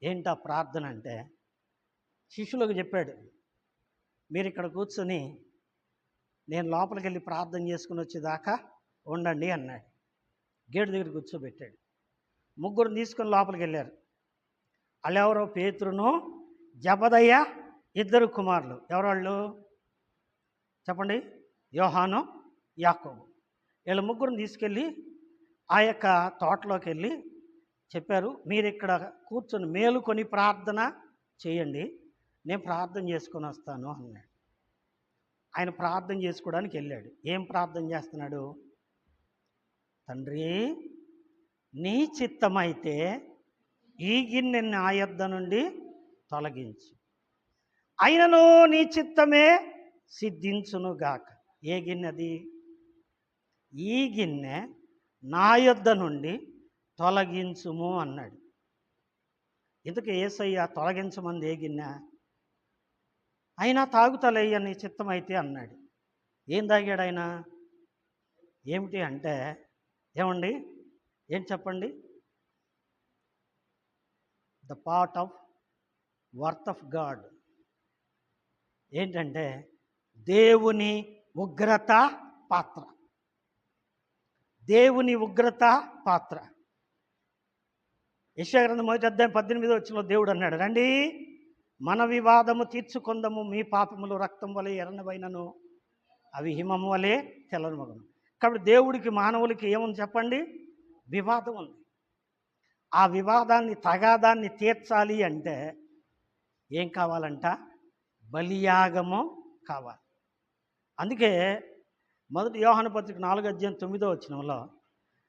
ఏంటా ప్రార్థన అంటే, శిష్యులకు చెప్పాడు, మీరు ఇక్కడ కూర్చొని నేను లోపలికి వెళ్ళి ప్రార్థన చేసుకుని వచ్చేదాకా ఉండండి అన్నాడు. గేటు దగ్గర కూర్చోబెట్టాడు. 3 తీసుకొని లోపలికి వెళ్ళారు. వాళ్ళు ఎవరో? పేతురును, జబదయ్య 2 కుమారులు. ఎవరాళ్ళు చెప్పండి? యోహాను, యాకోబు. వీళ్ళ 3 తీసుకెళ్ళి ఆ యొక్క తోటలోకి వెళ్ళి చెప్పారు, మీరు ఇక్కడ కూర్చొని మేలుకొని ప్రార్థన చేయండి, నేను ప్రార్థన చేసుకొని వస్తాను అన్నాడు. ఆయన ప్రార్థన చేసుకోవడానికి వెళ్ళాడు. ఏం ప్రార్థన చేస్తున్నాడు? తండ్రి, నీ చిత్తమైతే ఈ గిన్నె నా యొద్ద నుండి తొలగించు, అయినను నీ చిత్తమే సిద్ధించునుగాక. ఏ గిన్నె అది? ఈ గిన్నె నా యొద్ద నుండి తొలగించుము అన్నాడు. ఇందుకు యేసయ్య తొలగించమంది ఏ గిన్నె? అయినా తాగుతలయ్య నీ చిత్తమైతే అన్నాడు. ఏం తాగాడు ఆయన? ఏమిటి అంటే, ఏమండి, ఏం చెప్పండి? The part of worth of God. ఏంటంటే దేవుని ఉగ్రత పాత్ర. దేవుని ఉగ్రత పాత్ర. యెషయా గ్రంథం 1:18 దేవుడు అన్నాడు, రండి మన వివాదము తీర్చుకొందము, మీ పాపములు రక్తం వలె ఎర్రనవైనను అవి హిమము వలె తెల్లనమగును. కాబట్టి దేవుడికి మానవులకి ఏముంది చెప్పండి? వివాదం ఉంది. ఆ వివాదాన్ని, తగాదాన్ని తీర్చాలి అంటే ఏం కావాలంట? బలియాగము కావాలి. అందుకే 1 యోహాను పత్రిక 4:9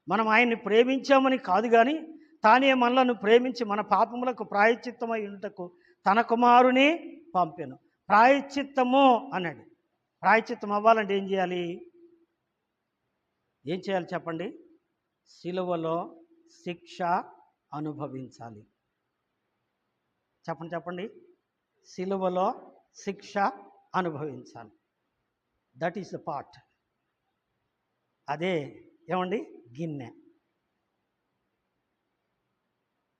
మనం ఆయన్ని ప్రేమించామని కాదు కానీ తానే మనలను ప్రేమించి మన పాపములకు ప్రాయశ్చిత్తమై ఉంటకు తన కుమారుని పంపెను. ప్రాయశ్చిత్తము అన్నాడు. ప్రాయశ్చిత్తం అవ్వాలంటే ఏం చేయాలి? ఏం చేయాలి చెప్పండి? సిలువలో శిక్ష అనుభవించాలి. చెప్పండి. సిలువలో శిక్ష అనుభవించాలి. That is the part. అదే ఏమండి? గిన్నె.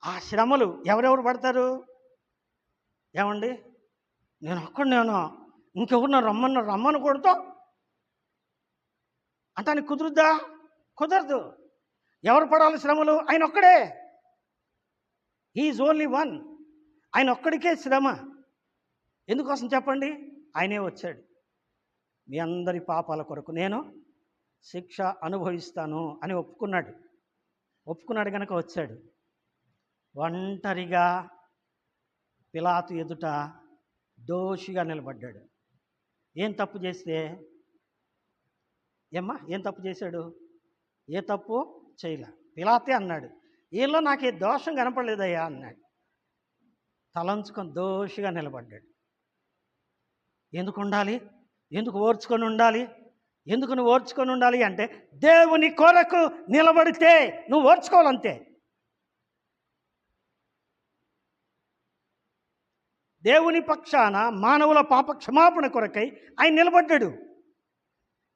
ఆ శ్రమలు ఎవరెవరు పడతారు? ఏమండి? నేను ఇంకెవరు రమ్మను కొడుతో అంటానికి కుదురుద్దా? కుదరదు. ఎవరు పడాలి శ్రమలు? ఆయన ఒక్కడే. He is only one. ఆయన ఒక్కడికే శ్రమ. ఎందుకోసం చెప్పండి? ఆయనే వచ్చాడు. మీ అందరి పాపాల కొరకు నేను శిక్ష అనుభవిస్తాను అని ఒప్పుకున్నాడు కనుక వచ్చాడు. ఒంటరిగా పిలాతు ఎదుట దోషిగా నిలబడ్డాడు. ఏం తప్పు చేస్తే? ఏం తప్పు చేశాడు? ఏ తప్పు చేయలే. పిలాతే అన్నాడు, వీళ్ళలో నాకే దోషం కనపడలేదయ్యా అన్నాడు. తలంచుకొని దోషిగా నిలబడ్డాడు. ఎందుకు ఉండాలి? ఎందుకు ఓర్చుకొని ఉండాలి? ఎందుకు నువ్వు ఓర్చుకొని ఉండాలి అంటే దేవుని కొరకు నిలబడితే నువ్వు ఓర్చుకోవాలంతే. దేవుని పక్షాన మానవుల పాప క్షమాపణ కొరకై ఆయన నిలబడ్డాడు.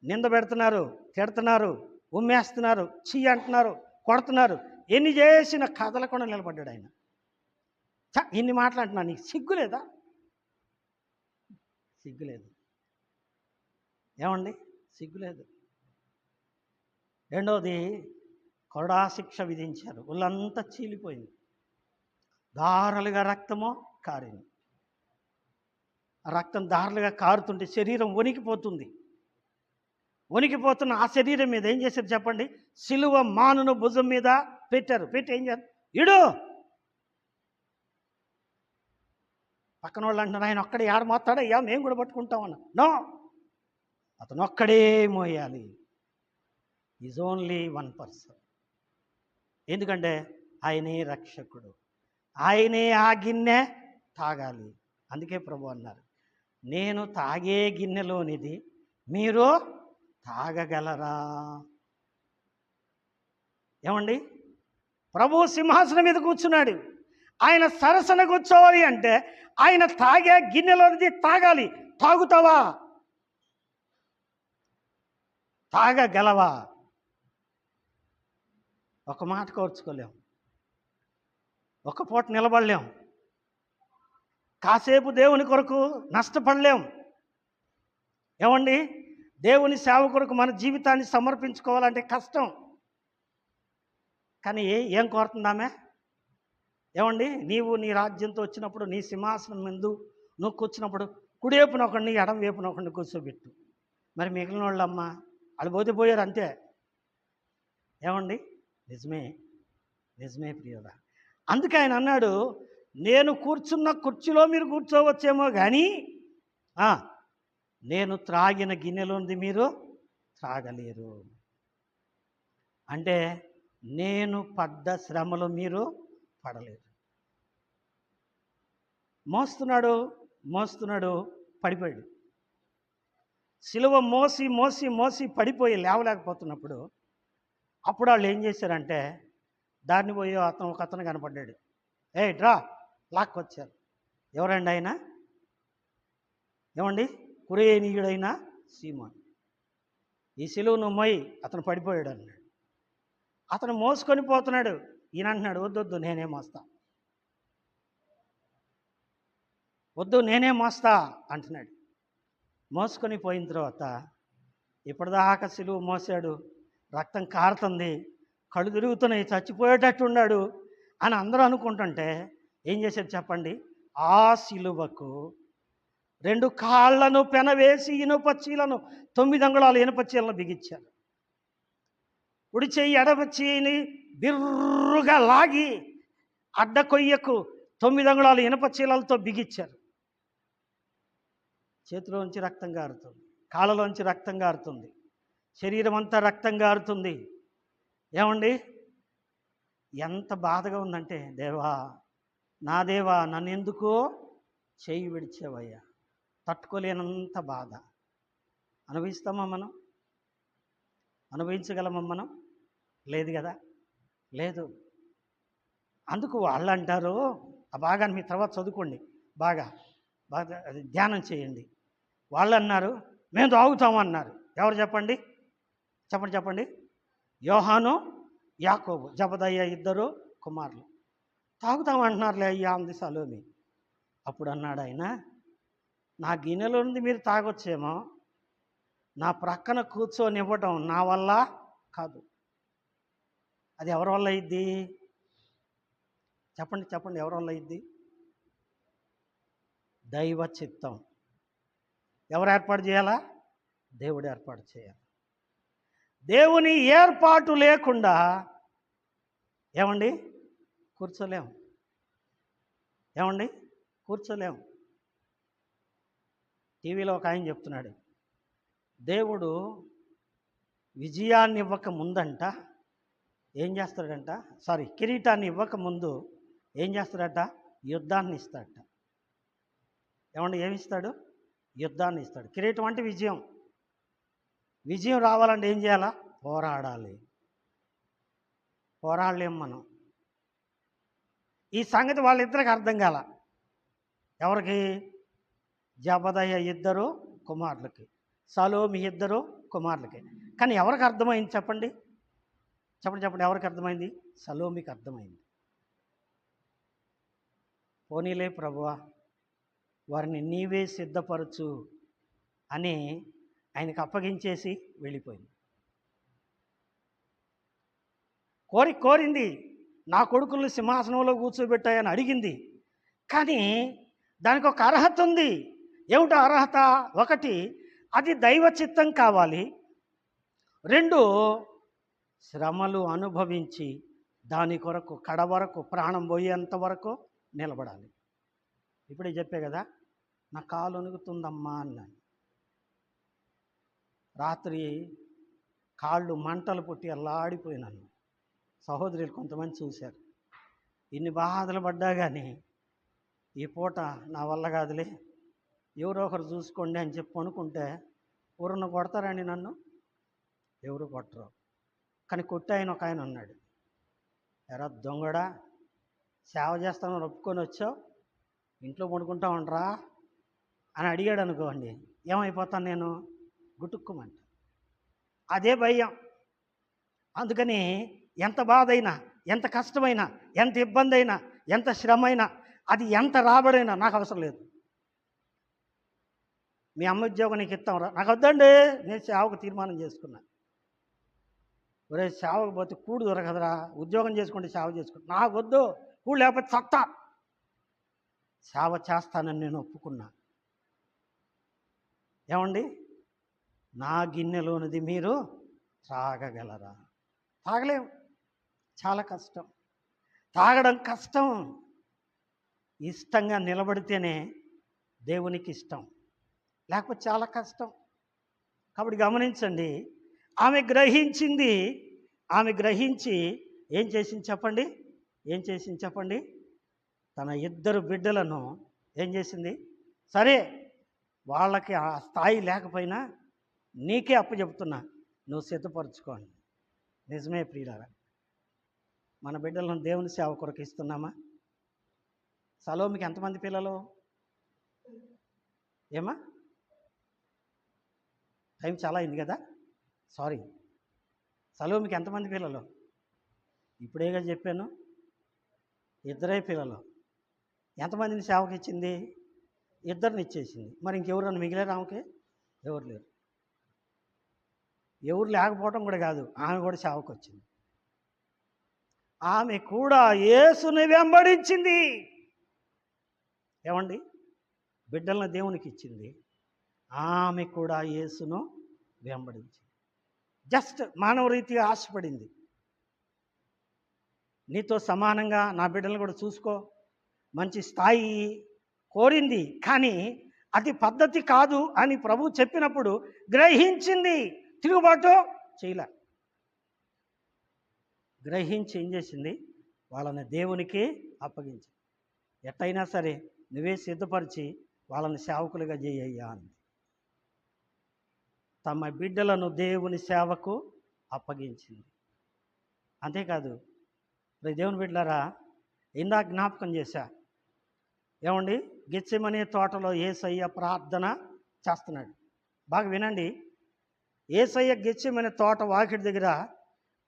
నింద పెడుతున్నారు, తిడుతున్నారు, ఉమ్మేస్తున్నారు, చీ అంటున్నారు, కొడుతున్నారు, ఎన్ని చేసిన కదలకుండా నిలబడ్డాడు ఆయన. ఇన్ని మాట్లాడుతున్నా, నీకు సిగ్గులేదా? సిగ్గులేదు. ఏమండి? సిగ్గులేదు. రెండవది, కొరడా శిక్ష విధించారు. ఒళ్ళంతా చీలిపోయింది, దారలుగా రక్తమో కారింది. రక్తం దారులుగా కారుతుంటే శరీరం వణికిపోతుంది. వణికిపోతున్న ఆ శరీరం మీద ఏం చేశారు చెప్పండి? సిలువ మానును భుజం మీద పెట్టారు. పెట్టి ఏం చేస్తారు? ఇడు. పక్కన వాళ్ళు అంటున్నారు, ఆయన ఒక్కడే ఆడ మోస్తాడయ్యా, మేము కూడా పట్టుకుంటామన్నా. నో, అతను ఒక్కడే మోయాలి. Is only one person. ఎందుకంటే ఆయనే రక్షకుడు, ఆయనే ఆ గిన్నె తాగాలి. అందుకే ప్రభు అన్నారు, నేను తాగే గిన్నెలోనిది మీరు తాగగలరా? ఏమండి? ప్రభు సింహాసనం మీద కూర్చున్నాడు. ఆయన సరసన కూర్చోవాలి అంటే ఆయన తాగే గిన్నెలోనిది తాగాలి. తాగుతావా? తాగగలవా? ఒక మాట కోర్చుకోలేం, ఒక పూట నిలబడలేం, కాసేపు దేవుని కొరకు నష్టపడలేం. ఏమండి? దేవుని సేవ కొరకు మన జీవితాన్ని సమర్పించుకోవాలంటే కష్టం. కానీ ఏం కోరుతుందామే? ఏమండి? నీవు నీ రాజ్యంతో వచ్చినప్పుడు, నీ సింహాసనం ముందు నువ్వు కూర్చున్నప్పుడు కుడి వైపున ఒకడిని, ఎడం వైపున ఒకడిని కూర్చోబెట్టు. మరి మిగిలిన వాళ్ళమ్మ వాళ్ళు పోయారు అంతే. ఏమండి? నిజమే ప్రియుడా. అందుకే ఆయన అన్నాడు, నేను కూర్చున్న కుర్చీలో మీరు కూర్చోవచ్చేమో కానీ నేను త్రాగిన గిన్నెలోంది మీరు త్రాగలేరు. అంటే నేను పడ్డ శ్రమలు మీరు పడలేరు. మోస్తున్నాడు, పడిపోయాడు. సిలువ మోసి పడిపోయి లేవలేకపోతున్నప్పుడు అప్పుడు వాళ్ళు ఏం చేశారంటే దారిని పోయి ఒక అతను కనపడ్డాడు. డ్రా లాక్కొచ్చారు. ఎవరండి ఆయన? ఏమండి? కురేనీయుడైన సీమోను. ఈ సిలువను మోయి, అతను పడిపోయాడు అన్నాడు. అతను మోసుకొని పోతున్నాడు. ఈయన అంటున్నాడు, వద్దు నేనే మోస్తా, వద్దు నేనే మోస్తా అంటున్నాడు. మోసుకొని పోయిన తర్వాత ఇప్పటిదాకా సిలువ మోసాడు, రక్తం కారుతుంది, కళ్ళు తిరుగుతున్నాయి, చచ్చిపోయేటట్టు ఉన్నాడు. అని అందరూ అనుకుంటుంటే ఏం చేశారు చెప్పండి? ఆ సిలువకు 2 కాళ్లను పెనవేసి ఇనుపచీలను 9 అంగుళాల ఇనుపచీలను బిగించారు. కుడి చెయ్యి ఎడమ చెయ్యిని బిర్రుగా లాగి అడ్డ కొయ్యకు 9 అంగుళాల ఇనుపచీలలతో బిగించారు. చేతిలోంచి రక్తం గారుతుంది, కాళ్ళలోంచి రక్తం గారుతుంది, శరీరం అంతా రక్తం గారుతుంది. ఏమండి, ఎంత బాధగా ఉందంటే, దేవా, నా దేవా, నన్ను ఎందుకో చేయి విడిచావయ్యా. తట్టుకోలేనంత బాధ. అనుభవిస్తామా మనం? అనుభవించగలమా మనం? లేదు కదా, లేదు. అందుకు వాళ్ళు అంటారు, ఆ భాగాన్ని మీ తర్వాత చదువుకోండి, బాగా బాగా అది ధ్యానం చేయండి. వాళ్ళు అన్నారు, మేము తాగుతాము అన్నారు. ఎవరు చెప్పండి? చెప్పండి చెప్పండి. యోహాను, యాకోబు, జబదయ్య 2 కుమారులు. తాగుతామంటున్నారులే అయ్యా అంది సలోమి. అప్పుడు అన్నాడు ఆయన, నా గిన్నెలో నుండి మీరు తాగొచ్చేమో, నా ప్రక్కన కూర్చొనివ్వటం నా వల్ల కాదు. అది ఎవరి వల్ల అయ్యిద్ది? చెప్పండి చెప్పండి, ఎవరి వల్ల అయ్యిద్ది? దైవ చిత్తం. ఎవరు ఏర్పాటు చేయాలా? దేవుడు ఏర్పాటు చేయాలి. దేవుని ఏర్పాటు లేకుండా ఏమండి కూర్చోలేము. ఏమండి కూర్చోలేము. టీవీలో ఒక ఆయన చెప్తున్నాడు, దేవుడు విజయాన్ని ఇవ్వక ముందంట ఏం చేస్తాడంట, కిరీటాన్ని ఇవ్వక ముందు ఏం చేస్తాడట? యుద్ధాన్ని ఇస్తాడట. ఏమండి ఏమి ఇస్తాడు? యుద్ధాన్ని ఇస్తాడు. కిరీటం అంటే విజయం. విజయం రావాలంటే ఏం చేయాలా? పోరాడాలి. పోరాడలేం మనం. ఈ సంగతి వాళ్ళిద్దరికి అర్థం కాల. ఎవరికి? జబదయ్య 2 కుమారులకి, సలోమి 2 కుమారులకి. కానీ ఎవరికి అర్థమైంది చెప్పండి? చెప్పండి చెప్పండి, ఎవరికి అర్థమైంది? సలోమికి అర్థమైంది. పోనీలే ప్రభువా, వారిని నీవే సిద్ధపరచు అని ఆయనకు అప్పగించేసి వెళ్ళిపోయింది. కోరింది, నా కొడుకుల్ని సింహాసనంలో కూర్చోబెట్టాయని అడిగింది. కానీ దానికి ఒక అర్హత ఉంది. ఏమిటో అర్హత? 1, అది దైవ చిత్తం కావాలి. 2, శ్రమలు అనుభవించి దాని కొరకు కడవరకు ప్రాణం పోయేంత వరకు నిలబడాలి. ఇప్పుడే చెప్పే కదా, నా కాలు వణుకుతుందమ్మా అన్నాను. రాత్రి కాళ్ళు మంటలు పుట్టి అల్లాడిపోయినాను. సహోదరులు కొంతమంది చూశారు. ఇన్ని బాధలు పడ్డా కానీ ఈ పూట నా వల్ల కాదులే, ఎవరో ఒకరు చూసుకోండి అని చెప్పి అనుకుంటే ఎవరన్నా కొడతారండి నన్ను? ఎవరు కొట్టరు. కానీ కొట్టాయన ఒక ఆయన ఉన్నాడు, ఎరా దొంగడా, సేవ చేస్తామని ఒప్పుకొని వచ్చావు, ఇంట్లో పడుకుంటా ఉండరా అని అడిగాడు అనుకోండి, ఏమైపోతాను నేను? గుటుక్కుమంట. అదే భయం. అందుకని ఎంత బాధ అయినా, ఎంత కష్టమైనా, ఎంత ఇబ్బంది అయినా, ఎంత శ్రమ అయినా, అది ఎంత రాబడైనా నాకు అవసరం లేదు. మీ అమ్మ ఉద్యోగం నీకు ఇస్తాం రా, నాకు వద్దండి, నేను సేవకు తీర్మానం చేసుకున్నా. ఒరే సేవకు పోతే కూడు దొరకదురా, ఉద్యోగం చేసుకుంటే సేవ చేసుకుంటా. నాకు వద్దు, కూడు లేకపోతే సత్తా, సేవ చేస్తానని నేను ఒప్పుకున్నా. ఏమండి, నా గిన్నెలోనిది మీరు తాగగలరా? తాగలేం. చాలా కష్టం. తాగడం కష్టం. ఇష్టంగా నిలబడితేనే దేవునికి ఇష్టం, లేకపోతే చాలా కష్టం. కాబట్టి గమనించండి, ఆమె గ్రహించి ఏం చేసింది చెప్పండి? ఏం చేసింది చెప్పండి? తన 2 బిడ్డలను ఏం చేసింది? సరే, వాళ్ళకి ఆ స్థాయి లేకపోయినా నీకే అప్పచెప్తున్నా, నువ్వు సిద్ధపరచుకోండి. నిజమే ప్రియులారా, మన బిడ్డలను దేవుని సేవ కొరకు ఇస్తున్నామా? సలోమికి ఎంతమంది పిల్లలు? ఏమా, టైం చాలా అయింది కదా, సారీ. సలోమికి ఎంతమంది పిల్లలు? ఇప్పుడేగా చెప్పాను, 2 పిల్లలు. ఎంతమందిని సేవకి ఇచ్చింది? 2 ఇచ్చేసింది. మరి ఇంకెవరన్నా మిగిలేరు ఆమెకి? ఎవరు లేరు. ఎవరు లేకపోవడం కూడా కాదు, ఆమె కూడా సేవకు వచ్చింది. ఆమె కూడా యేసుని వెంబడించింది. ఏమండి, బిడ్డలను దేవునికి ఇచ్చింది, ఆమె కూడా యేసును వెంబడించింది. జస్ట్ మానవ రీతిగా ఆశపడింది. నీతో సమానంగా నా బిడ్డలను కూడా చూసుకో, మంచి స్థాయి కోరింది. కానీ అది పద్ధతి కాదు అని ప్రభు చెప్పినప్పుడు గ్రహించింది, తిరుగుబాటు చేయలే. గ్రహించి ఏం చేసింది? వాళ్ళని దేవునికి అప్పగించింది. ఎట్టయినా సరే నువ్వే సిద్ధపరిచి వాళ్ళని సేవకులుగా చేయయ్యా అని. తమ బిడ్డలను దేవుని సేవకు అప్పగించింది. అంతేకాదు, దేవుని బిడ్డలారా, ఇందాక జ్ఞాపకం చేశా. ఏమండి, గెత్సెమనే తోటలో యేసయ్య ప్రార్థన చేస్తున్నాడు. బాగా వినండి. యేసయ్య గెత్సెమనే తోట వాకిటి దగ్గర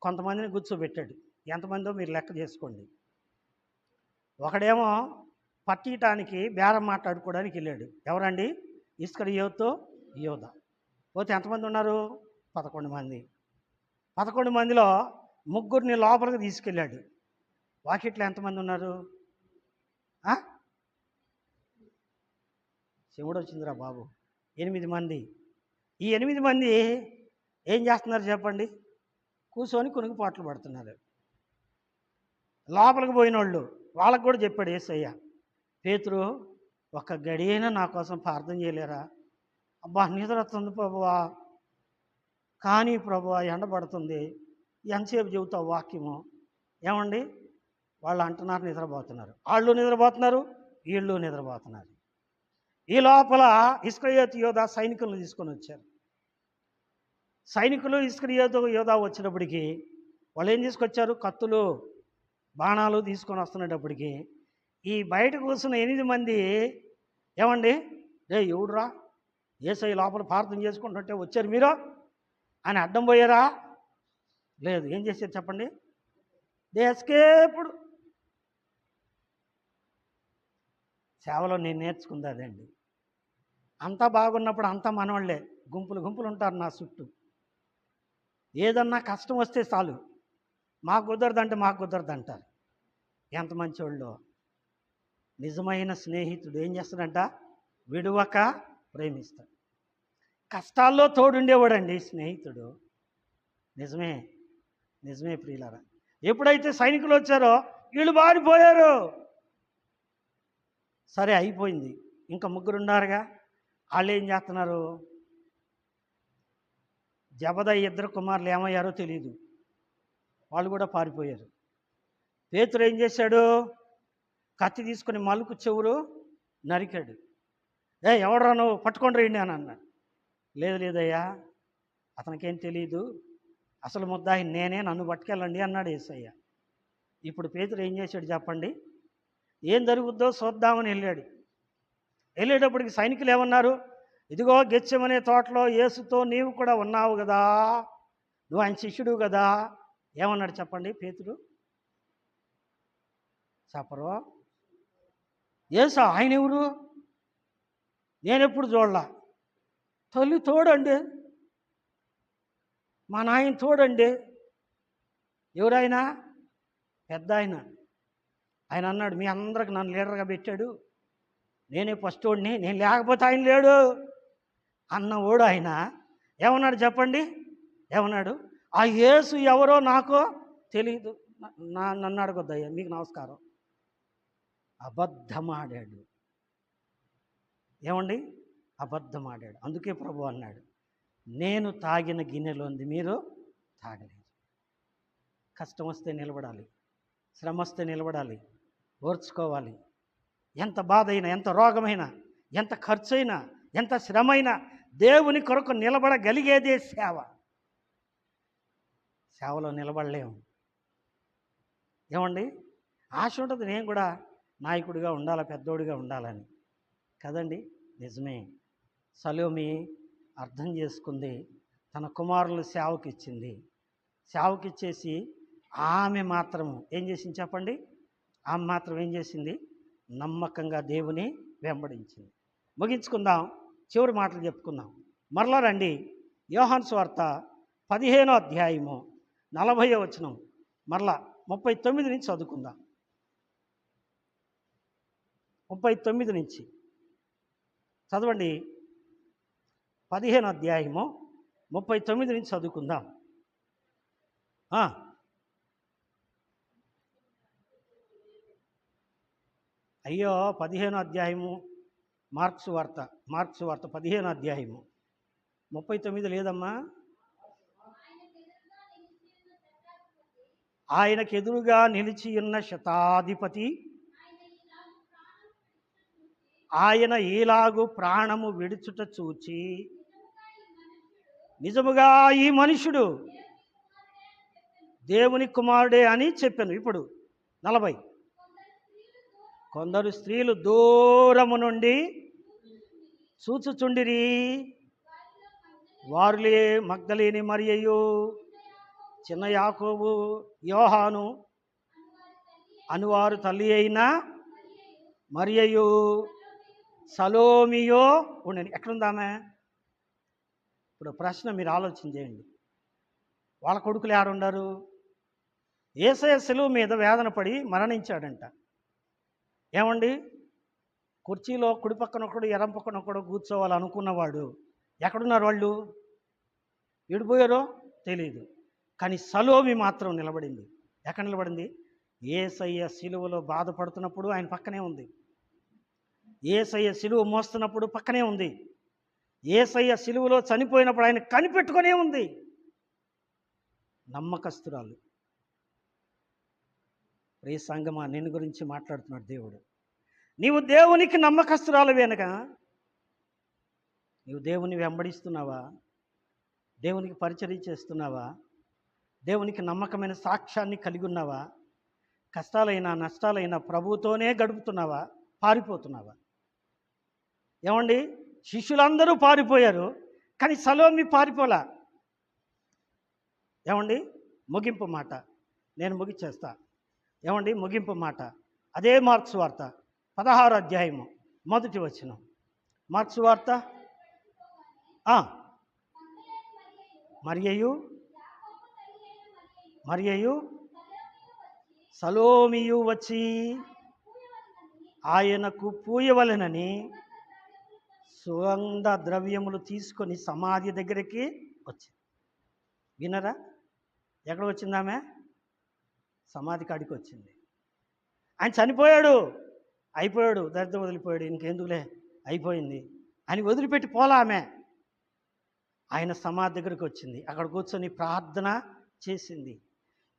కొంతమందిని కూర్చోబెట్టాడు. ఎంతమందో మీరు లెక్క చేసుకోండి. ఒకడేమో పట్టియటానికి బేరం మాట్లాడుకోవడానికి వెళ్ళాడు. ఎవరండి? ఇస్కరియోతు యోధా. పోతే ఎంతమంది ఉన్నారు? 11 మంది. 11 మందిలో ముగ్గురిని లోపలికి తీసుకెళ్ళాడు. వాకిట్లో ఎంతమంది ఉన్నారు? శివుడు వచ్చిందిరా బాబు, 8 మంది. ఈ 8 మంది ఏం చేస్తున్నారు చెప్పండి? కూర్చొని కునుగుపాట్లు పడుతున్నారు. లోపలికి పోయిన వాళ్ళు వాళ్ళకు కూడా చెప్పాడు యేసయ్య, పేతురు ఒక్క గడియైనా నా కోసం ప్రార్థన చేయలేరా? అబ్బా నిద్ర వస్తుంది ప్రభువా, కానీ ప్రభువా ఎండబడుతుంది, ఎంతసేపు చెబుతావు వాక్యము? ఏమండి, వాళ్ళు అంటున్నారు నిద్రపోతున్నారు. వాళ్ళు నిద్రపోతున్నారు, వీళ్ళు నిద్రపోతున్నారు. ఈ లోపల ఇస్కరియోతు యోధా సైనికులను తీసుకొని వచ్చారు. సైనికులు ఇస్కరియోతు యోధా వచ్చినప్పటికీ వాళ్ళు ఏం తీసుకొచ్చారు? కత్తులు, బాణాలు తీసుకొని వస్తున్నప్పటికీ ఈ బయట కూర్చున్న 8 మంది ఏమండి, ఎవడురా యేసయ్య లోపల ప్రార్థన చేసుకుంటుంటే వచ్చారు మీరు అని అడ్డం పోయారా? లేదు. ఏం చేశారు చెప్పండి? They escaped. సేవలో నేను నేర్చుకుంది అదండి. అంతా బాగున్నప్పుడు అంతా మనవాళ్లే, గుంపులు గుంపులు ఉంటారు నా చుట్టూ. ఏదన్నా కష్టం వస్తే చాలు, మాకు కుదరదంటే మాకు కుదరదంటారు. ఎంత మంచివాళ్ళు. నిజమైన స్నేహితుడు ఏం చేస్తాడంట? విడువక ప్రేమిస్తాడు. కష్టాల్లో తోడుండేవాడండి స్నేహితుడు. నిజమే, నిజమే ప్రియులారా. ఎప్పుడైతే సైనికులు వచ్చారో వీళ్ళు బారిపోయారు. సరే అయిపోయింది, ఇంకా ముగ్గురు ఉన్నారుగా. వాళ్ళు ఏం చేస్తున్నారు? జబదయి 2 కుమారులు ఏమయ్యారో తెలియదు, వాళ్ళు కూడా పారిపోయారు. పేతురు ఏం చేశాడు? కత్తి తీసుకుని మలుకు చెవురు నరికాడు. ఎవడరా నువ్వు, పట్టుకొని రండి అని అన్నాడు. లేదయ్యా, అతనికేం తెలియదు, అసలు ముద్దాయి నేనే, నన్ను పట్టుకెళ్ళండి అన్నాడు యేసయ్య. ఇప్పుడు పేతురు ఏం చేశాడు చెప్పండి? ఏం జరుగుద్దో చూద్దామని వెళ్ళేటప్పటికి సైనికులు ఏమన్నారు? ఇదిగో గెత్సెమనే తోటలో యేసుతో నీవు కూడా ఉన్నావు కదా, నువ్వు ఆయన శిష్యుడు కదా. ఏమన్నాడు చెప్పండి పేతురు? చెప్పరు. యేసు ఆయన ఎవరు? నేనెప్పుడు చూడలా. తల్లి తోడండి, మా నాయన తోడండి. ఎవరైనా? పెద్ద ఆయన. ఆయన అన్నాడు, మీ అందరికి నన్ను లీడర్గా పెట్టాడు, నేనే ఫస్ట్ వాడిని, నేను లేకపోతే ఆయన లేడు అన్నవాడు ఆయన. ఏమన్నాడు చెప్పండి? ఏమన్నాడు? ఆ యేసు ఎవరో నాకు తెలియదు, నన్ను అడగొద్దయ్యా, మీకు నమస్కారం. అబద్ధమాడాడు. ఏమండి, అబద్ధమాడాడు. అందుకే ప్రభు అన్నాడు, నేను తాగిన గిన్నెలోంది మీరు తాగలేదు. కష్టం వస్తే నిలబడాలి, శ్రమ వస్తే నిలబడాలి, ఓర్చుకోవాలి. ఎంత బాధ అయినా, ఎంత రోగమైనా, ఎంత ఖర్చైనా, ఎంత శ్రమైనా దేవుని కొరకు నిలబడగలిగేదే సేవ. సేవలో నిలబడలేము. ఏమండి, ఆశ ఉంటుంది నేను కూడా నాయకుడిగా ఉండాలా, పెద్దోడిగా ఉండాలని కదండి. నిజమే. సలోమి అర్థం చేసుకుంది, తన కుమారులు సేవకిచ్చింది. సేవకిచ్చేసి ఆమె మాత్రం ఏం చేసింది చెప్పండి? ఆమె మాత్రం ఏం చేసింది? నమ్మకంగా దేవుని వెంబడించింది. ముగించుకుందాం, చివరి మాటలు చెప్పుకుందాం. మరలా రండి, యోహాను సువార్త 15వ అధ్యాయము 40వ వచనం. మరలా 39 నుంచి చదువుకుందాం. 39 నుంచి చదవండి. 15 అధ్యాయము 39 నుంచి చదువుకుందాం. అయ్యో 15 అధ్యాయము మార్క్స్ వార్త 15 అధ్యాయము 39 లేదమ్మా. ఆయనకెదురుగా నిలిచి ఉన్న శతాధిపతి ఆయన ఈలాగు ప్రాణము విడుచుట చూచి, నిజముగా ఈ మనుషుడు దేవుని కుమారుడే అని చెప్పాను. ఇప్పుడు 40. కొందరు స్త్రీలు దూరము నుండి చూచుచుండిరి. వారులే మగ్దలేని మరియయు, చిన్న యాకోబు, యోహాను అనువారు తల్లి అయిన మరియయు, సలోమియో ఉండని. ఎక్కడుందామె? ఇప్పుడు ప్రశ్న మీరు ఆలోచన చేయండి. వాళ్ళ కొడుకులు ఎవరున్నారు? యేసయ్య శిలువ మీద వేదన పడి మరణించాడంట. ఏమండి, కుర్చీలో కుడి పక్కన ఒకడు ఎడం పక్కన ఒకడు కూర్చోవాలనుకున్నవాడు ఎక్కడున్నారు? వాళ్ళు విడిపోయారో తెలియదు. కానీ సలోమి మాత్రం నిలబడింది. ఎక్కడ నిలబడింది? యేసయ్య శిలువలో బాధపడుతున్నప్పుడు ఆయన పక్కనే ఉంది. యేసయ్య శిలువ మోస్తున్నప్పుడు పక్కనే ఉంది. యేసయ్య శిలువలో చనిపోయినప్పుడు ఆయన కనిపెట్టుకునే ఉంది. నమ్మకస్తురాలు. ప్రియ సంగమా, నిన్ను గురించి మాట్లాడుతున్నాడు దేవుడు. నీవు దేవునికి నమ్మకస్తురాలువేనగా, నీవు దేవుని వెంబడిస్తున్నావా? దేవునికి పరిచర్య చేస్తున్నావా? దేవునికి నమ్మకమైన సాక్ష్యాన్ని కలిగి ఉన్నావా? కష్టాలైనా నష్టాలైనా ప్రభువుతోనే గడుపుతున్నావా? పారిపోతున్నావా? ఏమండి, శిష్యులందరూ పారిపోయారు, కానీ సలోమి పారిపోలా. ఏమండి, ముగింపు మాట నేను ముగిచ్చేస్తా. ఏమండి, ముగింపు మాట అదే మార్క్స్ వార్త 16 అధ్యాయము 1 వచనం. మార్క్స్ వార్త మరియయు సలోమియు వచ్చి ఆయనకు పూయవలెనని సుగంధ ద్రవ్యములు తీసుకొని సమాధి దగ్గరికి వచ్చింది. వినరా? ఎక్కడ వచ్చిందామె? సమాధి కాడికి వచ్చింది. ఆయన చనిపోయాడు, అయిపోయాడు, దరిద్రం వదిలిపోయాడు, ఇంకెందుకులే అయిపోయింది అని వదిలిపెట్టి పోలా ఆమె. ఆయన సమాధి దగ్గరికి వచ్చింది. అక్కడ కూర్చొని ప్రార్థన చేసింది.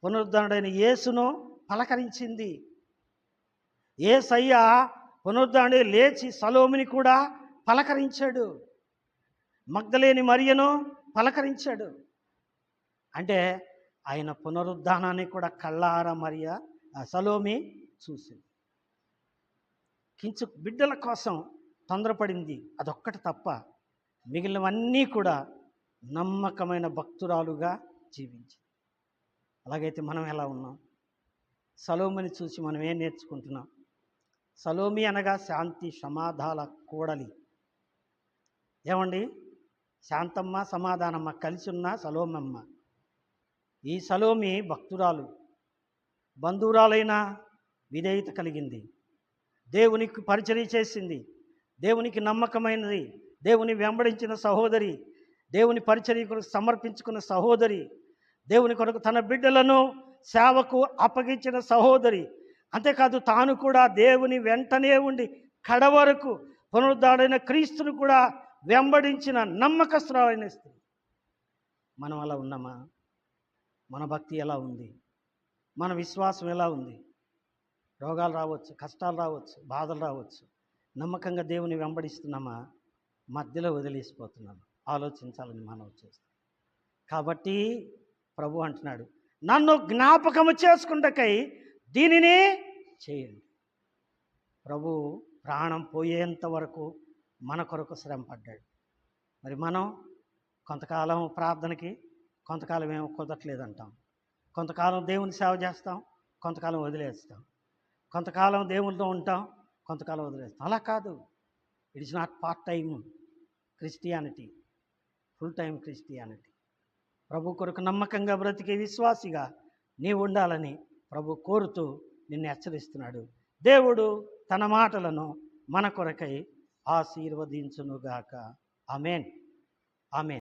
పునరుద్ధరణుడైన యేసును పలకరించింది. యేసయ్య పునరుద్ధరణుడే లేచి సలోమిని కూడా పలకరించాడు. మగ్దలేని మరియను పలకరించాడు. అంటే ఆయన పునరుద్ధానాన్ని కూడా కళ్ళారా సలోమి చూసింది. కించు బిడ్డల కోసం తొందరపడింది, అదొక్కటి తప్ప మిగిలినవన్నీ కూడా నమ్మకమైన భక్తురాలుగా జీవించింది. అలాగైతే మనం ఎలా ఉన్నాం? సలోమిని చూసి మనం ఏం నేర్చుకుంటున్నాం? సలోమి అనగా శాంతి సమాధాల కూడలి. ఏమండి, శాంతమ్మ సమాధానమ్మ కలిసి ఉన్న సలోమమ్మ. ఈ సలోమి భక్తురాలు, బంధువురాలైన విధేయత కలిగింది, దేవునికి పరిచర్య చేసింది, దేవునికి నమ్మకమైనది, దేవుని వెంబడించిన సహోదరి, దేవుని పరిచర్య కొరకు సమర్పించుకున్న సహోదరి, దేవుని కొరకు తన బిడ్డలను సేవకు అప్పగించిన సహోదరి. అంతేకాదు తాను కూడా దేవుని వెంటనే ఉండి కడవరకు పునరుద్ధరణైన క్రీస్తును కూడా వెంబడించిన నమ్మకస్తురాలైన స్త్రీ. మనం అలా ఉన్నామా? మన భక్తి ఎలా ఉంది? మన విశ్వాసం ఎలా ఉంది? రోగాలు రావచ్చు, కష్టాలు రావచ్చు, బాధలు రావచ్చు, నమ్మకంగా దేవుని వెంబడిస్తున్నామా? మధ్యలో వదిలేసిపోతున్నాము? ఆలోచించాలని మనం చేస్తాం. కాబట్టి ప్రభు అంటున్నాడు, నన్ను జ్ఞాపకము చేసుకుంటకై దీనిని చేయండి. ప్రభు ప్రాణం పోయేంత వరకు మన కొరకు శ్రమ పడ్డాడు. మరి మనం కొంతకాలం ప్రార్థనకి, కొంతకాలం ఏమో కుదరట్లేదంటాం, కొంతకాలం దేవుని సేవ చేస్తాం, కొంతకాలం వదిలేస్తాం, కొంతకాలం దేవునితో ఉంటాం, కొంతకాలం వదిలేస్తాం. అలా కాదు. It is not part time Christianity, full time Christianity. ప్రభు కొరకు నమ్మకంగా బ్రతికే విశ్వాసిగా నీవు ఉండాలని ప్రభు కోరుతూ నిన్ను హెచ్చరిస్తున్నాడు. దేవుడు తన మాటలను మన కొరకై ఆశీర్వదించునుగాక. ఆమేన్. ఆమేన్.